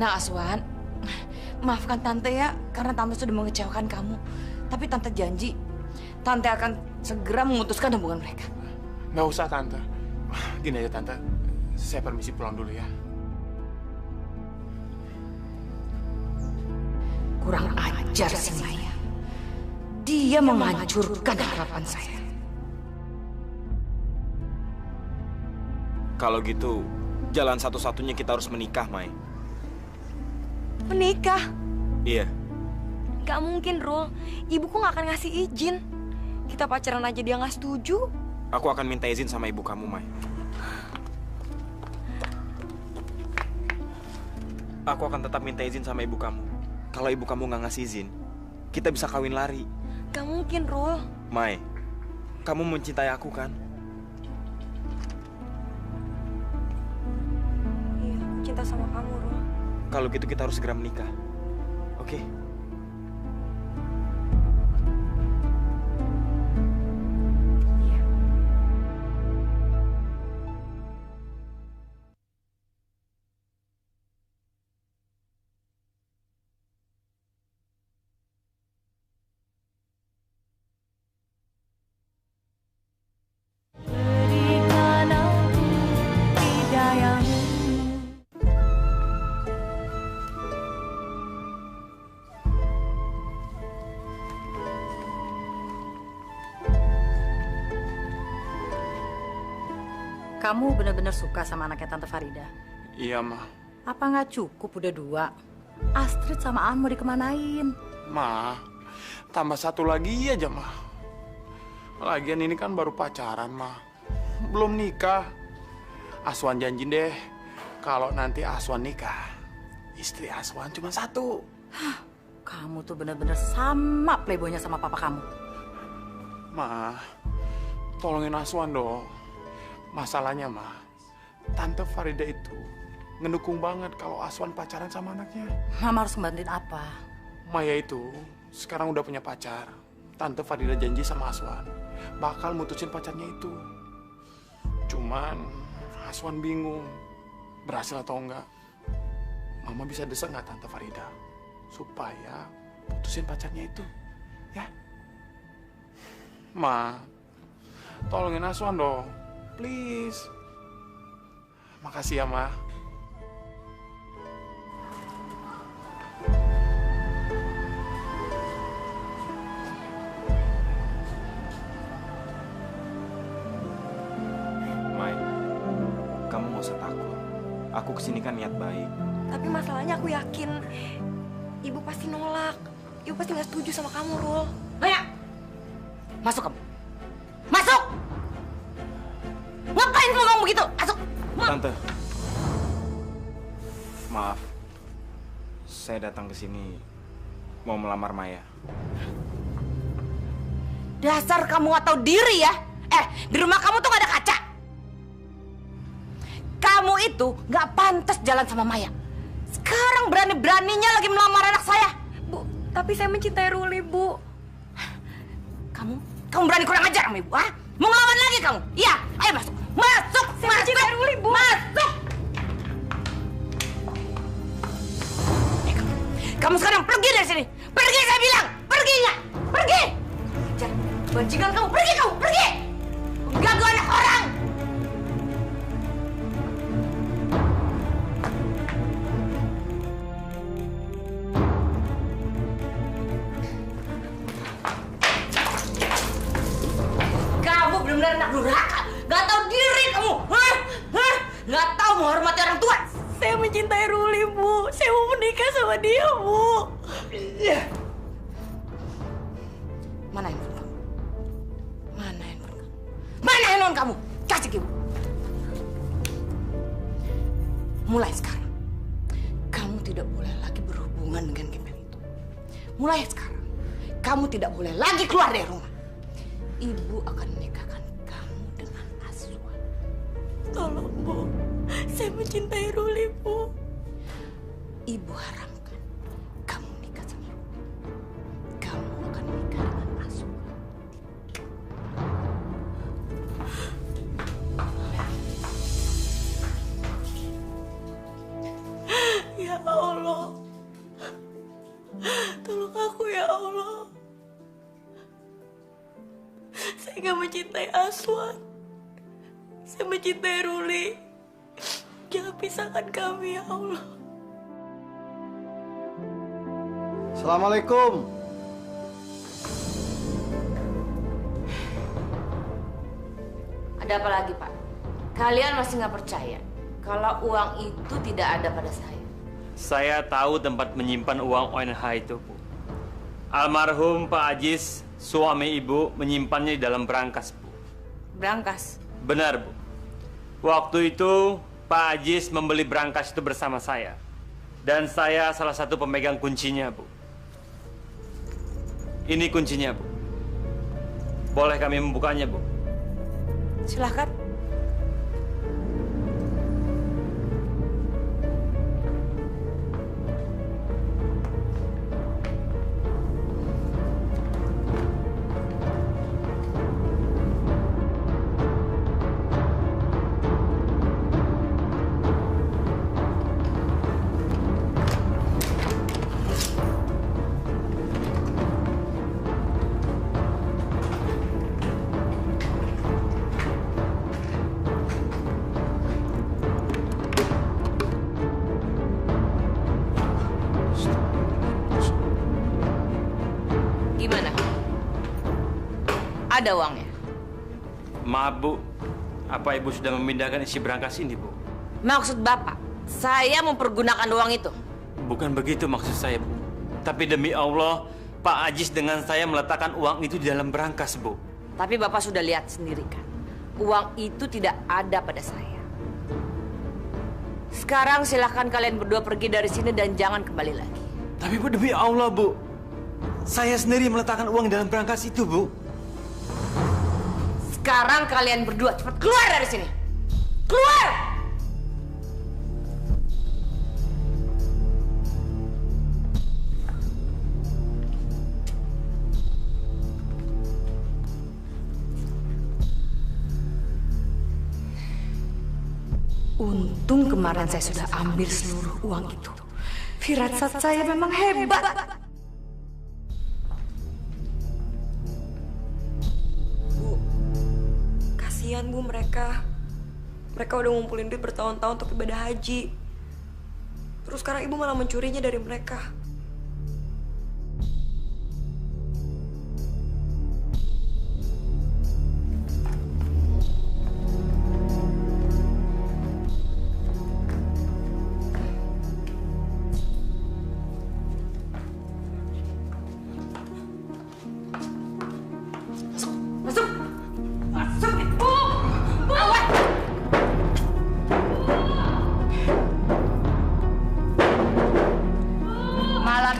Nah, Aswan, maafkan Tante ya, karena Tante sudah mengecewakan kamu. Tapi Tante janji, Tante akan segera memutuskan hubungan mereka. Nggak usah, Tante. Gini aja, Tante. Saya permisi pulang dulu ya. Kurang ajar si Maya. Dia menghancurkan harapan saya. Kalau gitu, jalan satu-satunya kita harus menikah, Mai. Menikah? Iya. Gak mungkin, Rul. Ibuku gak akan ngasih izin. Kita pacaran aja dia gak setuju. Aku akan minta izin sama ibu kamu, Mai. Aku akan tetap minta izin sama ibu kamu. Kalau ibu kamu nggak ngasih izin, kita bisa kawin lari. Gak mungkin, Rul. Mai, kamu mencintai aku kan? Iya, aku cinta sama kamu, Rul. Kalau gitu kita harus segera menikah. Oke? Kamu benar-benar suka sama anaknya Tante Farida? Iya, Ma. Apa nggak cukup udah 2? Astrid sama An mau dikemanain? Ma, tambah satu lagi aja, Ma. Lagian ini kan baru pacaran, Ma. Belum nikah. Aswan janji deh, kalau nanti Aswan nikah, istri Aswan cuma 1. Kamu tuh benar-benar sama playboynya sama papa kamu. Ma, tolongin Aswan dong. Masalahnya, Ma, Tante Farida itu ngedukung banget kalau Aswan pacaran sama anaknya. Mama harus ngebantuin apa? Maya itu sekarang udah punya pacar. Tante Farida janji sama Aswan bakal mutusin pacarnya itu. Cuman Aswan bingung berhasil atau enggak. Mama bisa desak nggak Tante Farida supaya putusin pacarnya itu, ya? Ma, tolongin Aswan dong, please. Makasih ya, Ma. Mai, kamu nggak usah takut. Aku kesini kan niat baik. Tapi masalahnya aku yakin ibu pasti nolak. Ibu pasti nggak setuju sama kamu, Rul. Maya, masuk kamu. Masuk! Ngapain kamu ngomong begitu? Masuk! Tante, maaf. Saya datang ke sini mau melamar Maya. Dasar kamu nggak tahu diri ya? Di rumah kamu tuh nggak ada kaca. Kamu itu nggak pantas jalan sama Maya. Sekarang berani-beraninya lagi melamar anak saya. Bu, tapi saya mencintai Ruli, Bu. Kamu berani kurang ajar sama ibu, ah? Mau ngelawan lagi kamu? Iya, ayo masuk. Masuk! Saya mencintai Ruli, Bu. Masuk! Kamu sekarang pergi dari sini. Pergi, saya bilang. Pergi nggak? Pergi! Bajingan kamu, pergi kamu, pergi! Ganggu anak orang! Kamu benar-benar anak durhaka. Gak tahu diri kamu. Hah? Gak tahu menghormati orang tua. Saya mencintai Ruli, Bu. Saya mau menikah sama dia, Bu. Mana handphone kamu? Mana handphone kamu? Mana handphone kamu? Kasih ke ibu. Mulai sekarang, kamu tidak boleh lagi berhubungan dengan gembel itu. Mulai sekarang, kamu tidak boleh lagi keluar dari rumah. Ibu akan menikahkan kamu dengan Aswan. Tolong, Bu. Saya mencintai Ruli, Bu. Ibu haramkan kamu menikah sama Ruli. Kamu akan menikah dengan Aswan. Ya Allah. Tolong aku, ya Allah. Saya gak mencintai Aswan. Saya mencintai Ruli. Jangan pisahkan kami, ya Allah. Assalamualaikum. Ada apa lagi, Pak? Kalian masih nggak percaya kalau uang itu tidak ada pada saya? Saya tahu tempat menyimpan uang ONH itu, Bu. Almarhum Pak Ajis, suami Ibu, menyimpannya di dalam brankas, Bu. Brankas? Benar, Bu. Waktu itu Pak Ajis membeli brankas itu bersama saya. Dan saya salah satu pemegang kuncinya, Bu. Ini kuncinya, Bu. Boleh kami membukanya, Bu? Silahkan. Gimana? Ada uangnya? Maaf, Bu. Apa Ibu sudah memindahkan isi brankas ini, Bu? Maksud Bapak, saya mempergunakan uang itu? Bukan begitu maksud saya, Bu. Tapi demi Allah, Pak Ajis dengan saya meletakkan uang itu di dalam brankas, Bu. Tapi Bapak sudah lihat sendiri kan, uang itu tidak ada pada saya. Sekarang silahkan kalian berdua pergi dari sini dan jangan kembali lagi. Tapi Bu, demi Allah, Bu. Saya sendiri meletakkan uang dalam brankas itu, Bu. Sekarang kalian berdua cepat keluar dari sini. Keluar! Untung kemarin saya sudah ambil seluruh uang itu. Firasat saya memang hebat. Kasihan, Bu, mereka. Mereka udah ngumpulin duit bertahun-tahun untuk ibadah haji. Terus sekarang Ibu malah mencurinya dari mereka.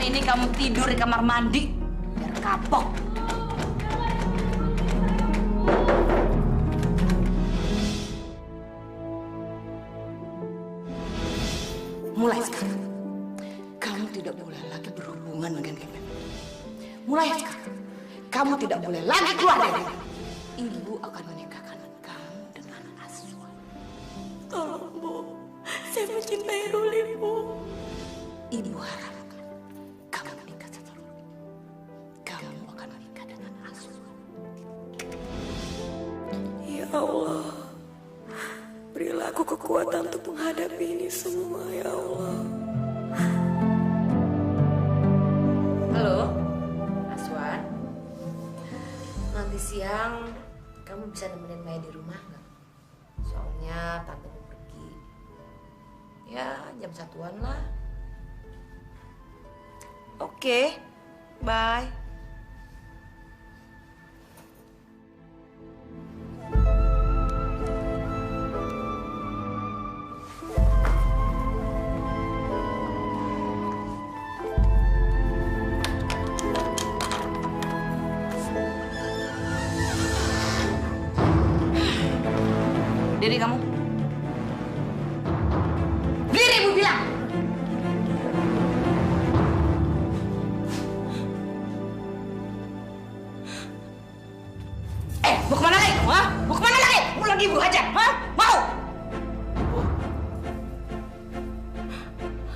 Ini kamu tidur di kamar mandi biar kapok. Mulai sekarang kamu tidak boleh lagi berhubungan dengan Kevin. Mulai sekarang kamu tidak boleh lagi keluar dari rumah. Ibu akan menikahkan kamu dengan Aswan. Tolong, Bu. Saya mencintai Ruli, Bu. Ibu harap Allah, berilah aku kekuatan untuk menghadapi ini semua, ya Allah. Halo, Aswan. Nanti siang kamu bisa nemenin Maya di rumah nggak? Soalnya tante mau pergi. Ya, jam 1-an lah. Oke, bye. Diri kamu. Diri, Ibu bilang. Mau kemana lagi? Hah? Mau kemana lagi? Mau lagi Ibu aja? Hah? Mau?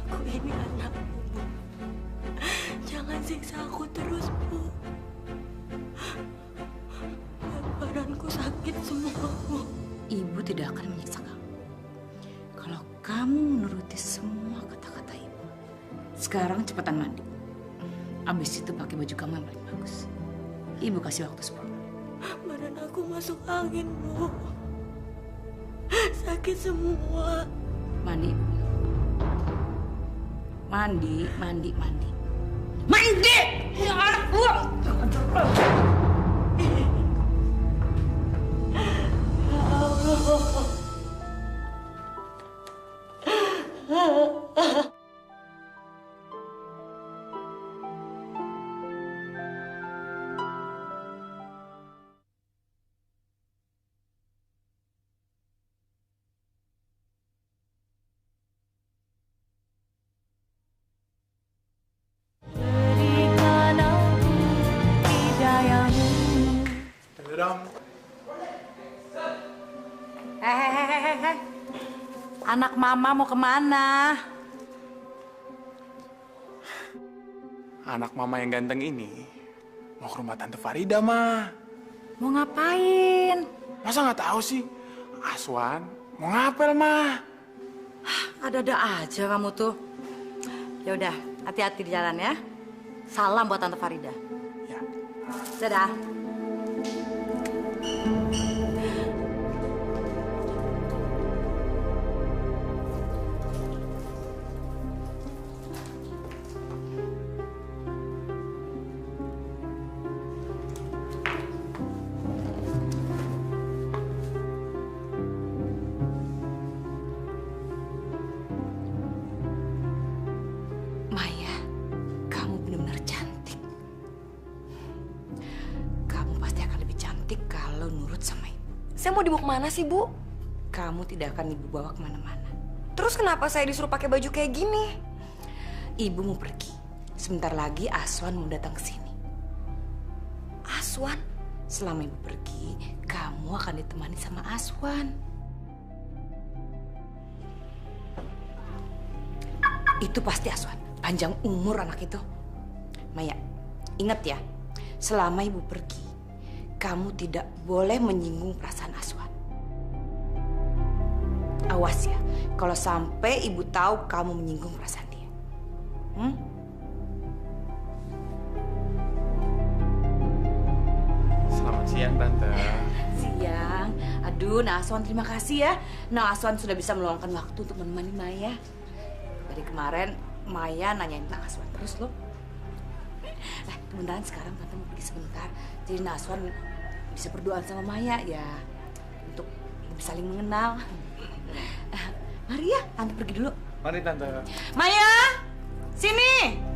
Aku ini anakmu, Bu. Jangan siksa aku terus, Bu. Badanku sakit semua, Bu. Ibu tidak akan menyiksa kamu. Kalau kamu menuruti semua kata-kata Ibu. Sekarang cepetan mandi. Abis itu pakai baju kamu yang paling bagus. Ibu kasih waktu 10 menit. Badan aku masuk angin, Bu. Sakit semua. Mandi. Mandi. Mandi! Ya anak gua. Hehehe. Anak mama mau kemana? Anak mama yang ganteng ini mau ke rumah Tante Farida, Ma. Mau ngapain? Masa nggak tahu sih? Aswan mau ngapel, Ma. Ada-ada aja kamu tuh. Ya udah, hati-hati di jalan ya. Salam buat Tante Farida. Ya. Dadah. Maya, kamu benar-benar cantik. Kamu pasti akan lebih cantik kalau nurut sama ibu. Saya mau dibawa kemana sih, Bu? Kamu tidak akan ibu bawa kemana-mana. Terus kenapa saya disuruh pakai baju kayak gini? Ibu mau pergi. Sebentar lagi Aswan mau datang ke sini. Aswan? Selama ibu pergi, kamu akan ditemani sama Aswan. Itu pasti Aswan. Panjang umur anak itu. Maya, ingat ya. Selama ibu pergi, kamu tidak boleh menyinggung perasaan Aswan. Awas ya, kalau sampai ibu tahu kamu menyinggung perasaan dia. Selamat siang, Tante. Siang. Aduh, Nah Aswan terima kasih ya. Nah Aswan sudah bisa meluangkan waktu untuk menemani Maya. Dari kemarin Maya nanyain Nah Aswan terus loh. Kemudian sekarang Tante mau pergi sebentar. Jadi Nah Aswan bisa berdoa sama Maya ya. Untuk lebih saling mengenal. Mari ya, Tante pergi dulu. Mari, Tante. Maya, sini.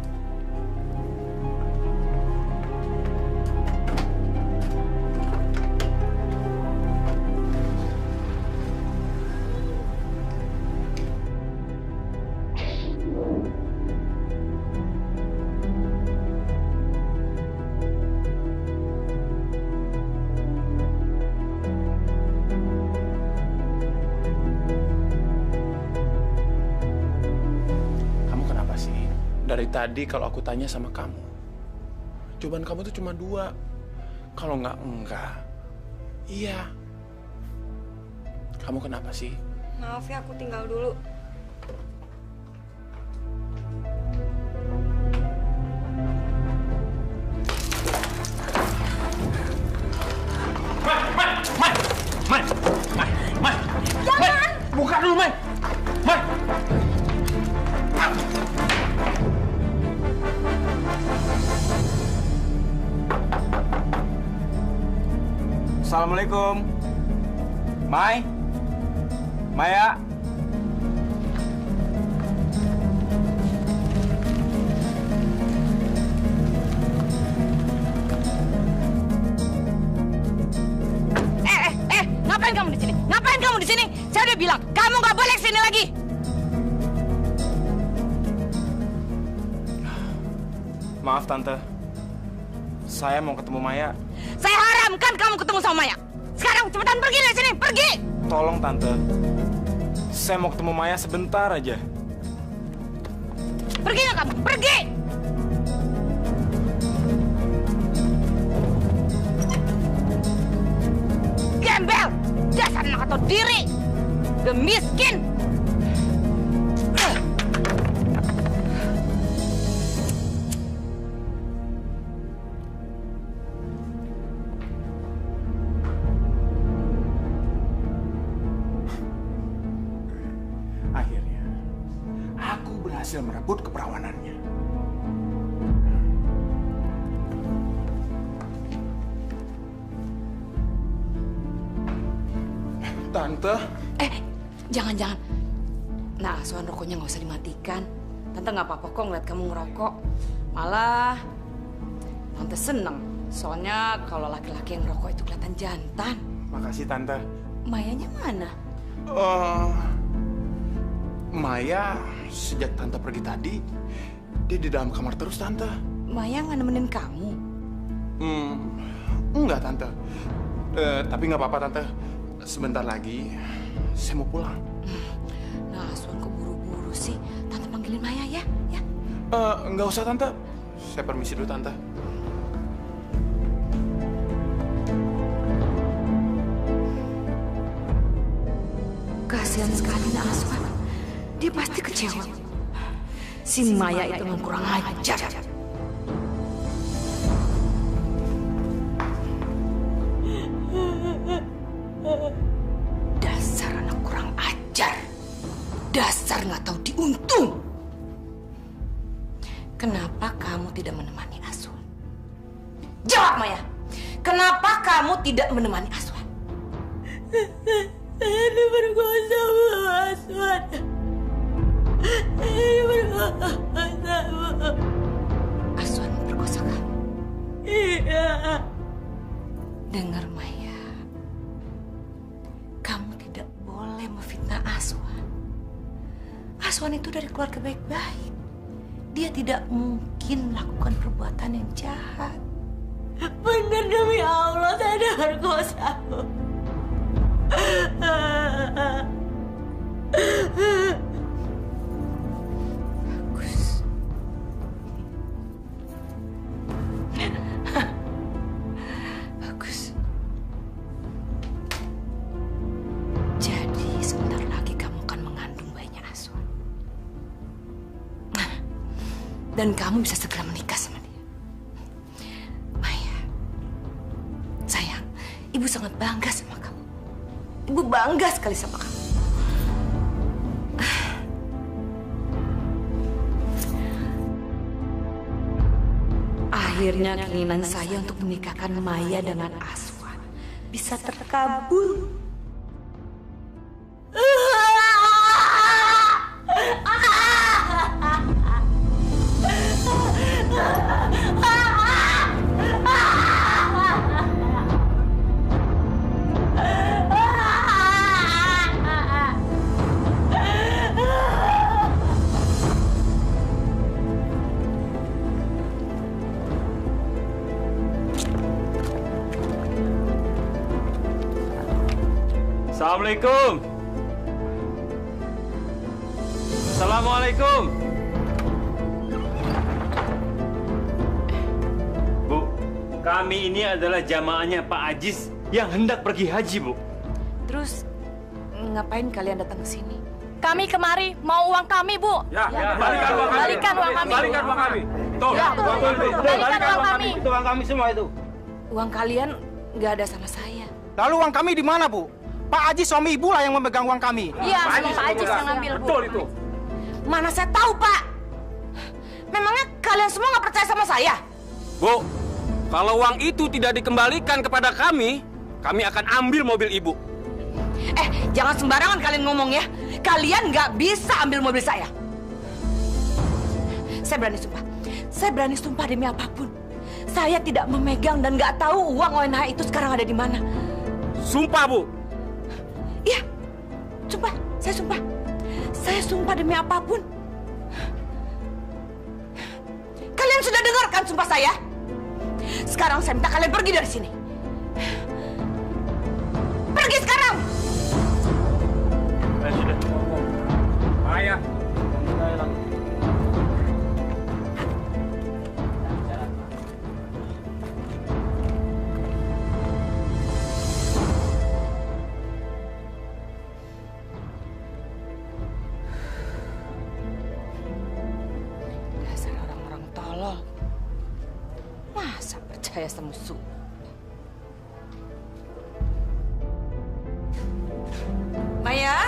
Dari tadi kalau aku tanya sama kamu, jawaban kamu tuh cuma 2. Kalau enggak. Iya. Kamu kenapa sih? Maaf ya, aku tinggal dulu. Mai! Jangan! Buka dulu, Mai! Mai! Assalamualaikum. Mai? Maya? Ngapain kamu di sini? Ngapain kamu di sini? Saya udah bilang, kamu nggak boleh kesini lagi. Maaf, Tante. Saya mau ketemu Maya. Saya haramkan kamu ketemu sama Maya. Sekarang cepetan pergi dari sini, pergi! Tolong, Tante. Saya mau ketemu Maya sebentar aja. Pergi nggak kamu? Pergi! Gembel! Dasar anak atau diri! Udah miskin! berhasil merebut keperawanannya. Tante. Jangan. Nah, Aswan, rokoknya nggak usah dimatikan. Tante nggak apa-apa kok ngeliat kamu ngerokok. Malah, Tante seneng. Soalnya kalau laki-laki yang ngerokok itu kelihatan jantan. Makasih, Tante. Mayanya mana? Maya, sejak Tante pergi tadi, dia di dalam kamar terus, Tante. Maya nggak nemenin kamu? Enggak, Tante. Tapi nggak apa-apa, Tante. Sebentar lagi, saya mau pulang. Nah, Aswan kok buru-buru sih? Tante panggilin Maya ya? Nggak usah, Tante. Saya permisi dulu, Tante. Kasihan sekali Nak Aswan. Dia pasti kecewa. Si Maya itu memang kurang ajar. Dasar anak kurang ajar. Dasar nggak tahu diuntung. Kenapa kamu tidak menemani Aswan? Jawab, Maya. Kenapa kamu tidak menemani Aswan? Saya diperkosa Bu Aswan. Saya diperkosa Bu. Aswan memperkosa kamu? Iya. Dengar, Maya. Kamu tidak boleh memfitnah Aswan. Aswan itu dari keluarga baik-baik. Dia tidak mungkin melakukan perbuatan yang jahat. Benar, demi Allah, saya diperkosa Bu. Bagus. Bagus. Jadi sebentar lagi kamu akan mengandung bayinya Aswan. Dan kamu bisa segera menikah sama dia. Maya, sayang, Ibu sangat bangga sama kamu. Ibu bangga sekali sama kamu. Akhirnya keinginan saya untuk menikahkan Maya dengan Aswan bisa terkabul. Assalamualaikum. Assalamualaikum. Bu, kami ini adalah jamaahnya Pak Ajis yang hendak pergi haji, Bu. Terus ngapain kalian datang ke sini? Kami kemari mau uang kami, Bu. Ya, balikan uang kami. Balikan uang kami. Balikan uang kami. Tuh, Ya, uang kami. balikan uang kami. Itu uang kami semua itu. Uang kalian nggak ada sama saya. Lalu uang kami di mana, Bu? Pak Haji suami Ibu lah yang memegang uang kami. Iya, sama Pak Ajis yang ngambil, Bu. Betul itu. Mana saya tahu, Pak. Memangnya kalian semua nggak percaya sama saya? Bu, kalau uang itu tidak dikembalikan kepada kami akan ambil mobil Ibu. Jangan sembarangan kalian ngomong ya. Kalian nggak bisa ambil mobil saya. Saya berani sumpah. Saya berani sumpah demi apapun. Saya tidak memegang dan nggak tahu uang ONH itu sekarang ada di mana. Sumpah, Bu. Iya, sumpah. Saya sumpah. Saya sumpah demi apapun. Kalian sudah dengarkan sumpah saya? Sekarang saya minta kalian pergi dari sini. Pergi sekarang! Sudah. Ayah. Dasar orang-orang tolol. Masa percaya sama musuh? Maya?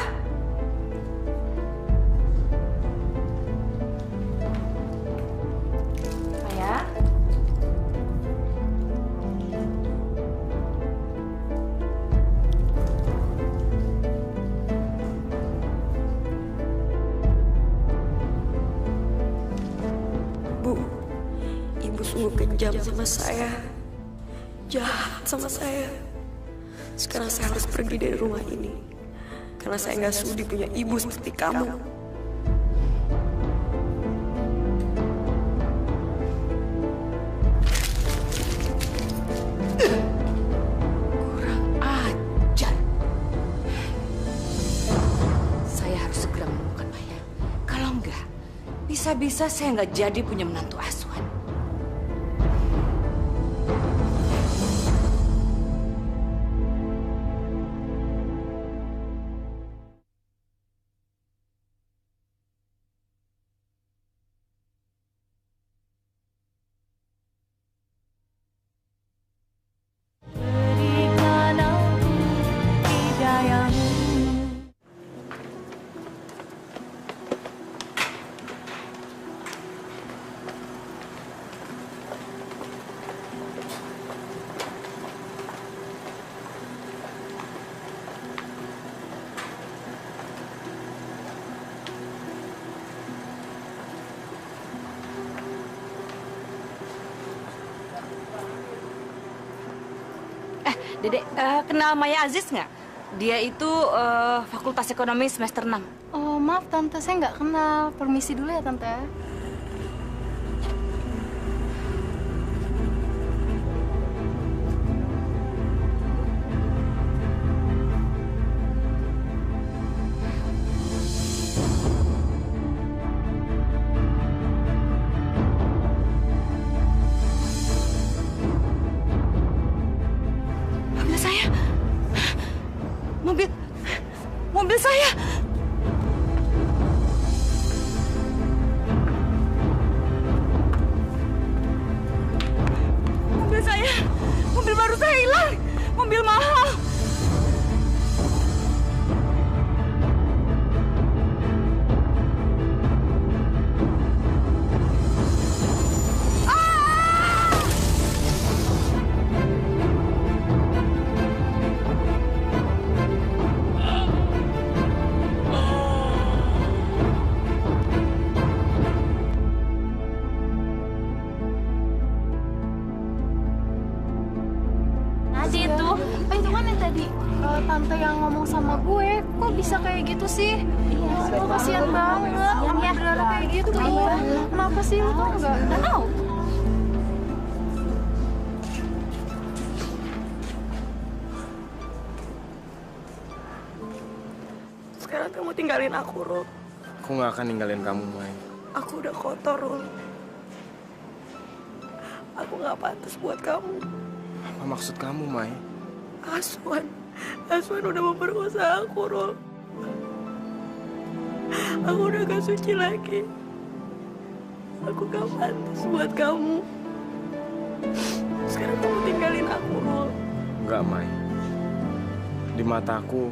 kejam sama saya, jahat sama saya. Sekarang saya harus pergi dari rumah ini karena saya nggak sudi punya ibu seperti kamu. Kurang ajar. Saya harus segera menemukan Maya. Kalau enggak, bisa-bisa saya nggak jadi punya menantu asuhan. Dedek, kenal Maya Aziz nggak? Dia itu Fakultas Ekonomi semester 6. Oh, maaf Tante, saya nggak kenal. Permisi dulu ya, Tante. Mobil saya. Mobil saya. Mobil baru saya hilang. Mobil mahal. Tante yang ngomong sama gue, kok bisa kayak gitu sih? Iya, lo kasihan banget, sampai berdarah kayak gitu. Iya. Kenapa sih lo tau nggak? Nggak tahu. Sekarang kamu tinggalin aku, Rul. Aku nggak akan ninggalin kamu, Mai. Aku udah kotor, Rul. Aku nggak pantas buat kamu. Apa maksud kamu, Mai? Aswan udah memperkosa aku, Rol. Aku udah gak suci lagi. Aku gak pantas buat kamu. Sekarang kamu tinggalin aku, Rol. Enggak, Mai. Di mata aku,